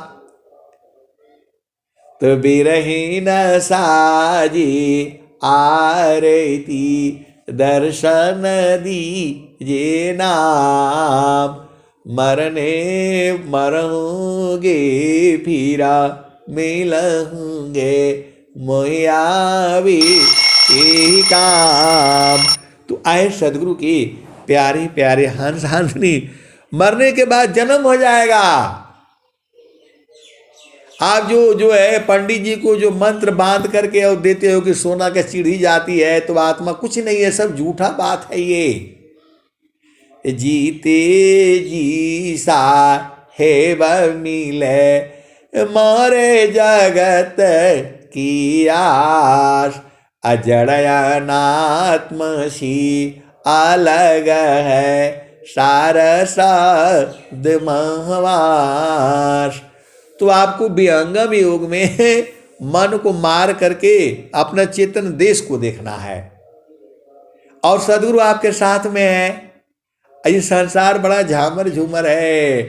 तो बिरहीन साजी आरती, दर्शन दीजे नाम, मरूंगे फिरा मिलूंगे, मोहियावी यही काम। तो आए सदगुरु के प्यारे प्यारे हंस हंसनी, मरने के बाद जन्म हो जाएगा। आप जो है पंडित जी को जो मंत्र बांध करके और देते हो कि सोना का सीढ़ी जाती है, तो आत्मा कुछ नहीं है, सब झूठा बात है ये। जीते जी सा है मिले, मारे जगत की आस, अजड़नात्मसी अलग है, सारसद महवास। तो आपको विहंगम योग में मन को मार करके अपना चेतन देश को देखना है, और सदगुरु आपके साथ में है। ये संसार बड़ा झामर झूमर है,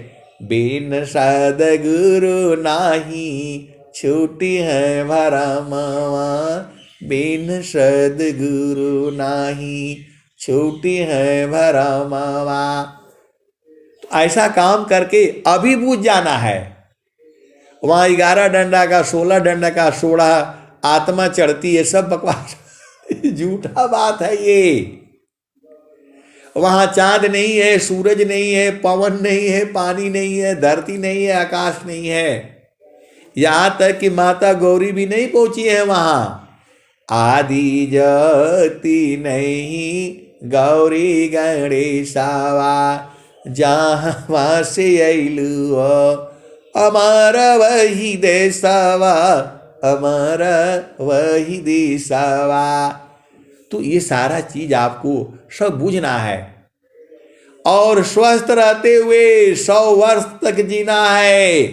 बिन सदगुरु नाही छूटी है भरमवा, बिन सदगुरु नाही छूटी है भरमवा। तो ऐसा काम करके अभी बूझ जाना है। वहाँ 11 डंडा का 16 डंडा का 16 आत्मा चढ़ती है, सब बकवास झूठा बात है ये। वहाँ चांद नहीं है, सूरज नहीं है, पवन नहीं है, पानी नहीं है, धरती नहीं है, आकाश नहीं है। यहाँ तक कि माता गौरी भी नहीं पहुंची है वहाँ। आदि ज्योति नहीं गौरी गणेशावा, जहाँ से अइलू अमर वही देशवा, अमर वही देशवा। तो ये सारा चीज आपको सब बूझना है। और स्वस्थ रहते हुए 100 वर्ष तक जीना है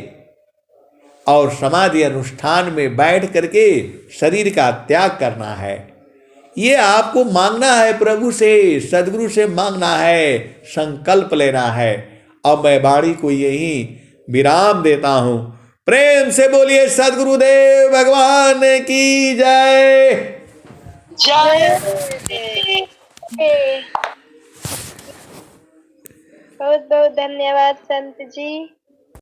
और समाधि अनुष्ठान में बैठ करके शरीर का त्याग करना है। ये आपको मांगना है, प्रभु से, सदगुरु से मांगना है, संकल्प लेना है। अब मैं वाणी को यही विराम देता हूं। प्रेम से बोलिए सदगुरुदेव भगवान की जय। जय। बहुत बहुत धन्यवाद संत जी।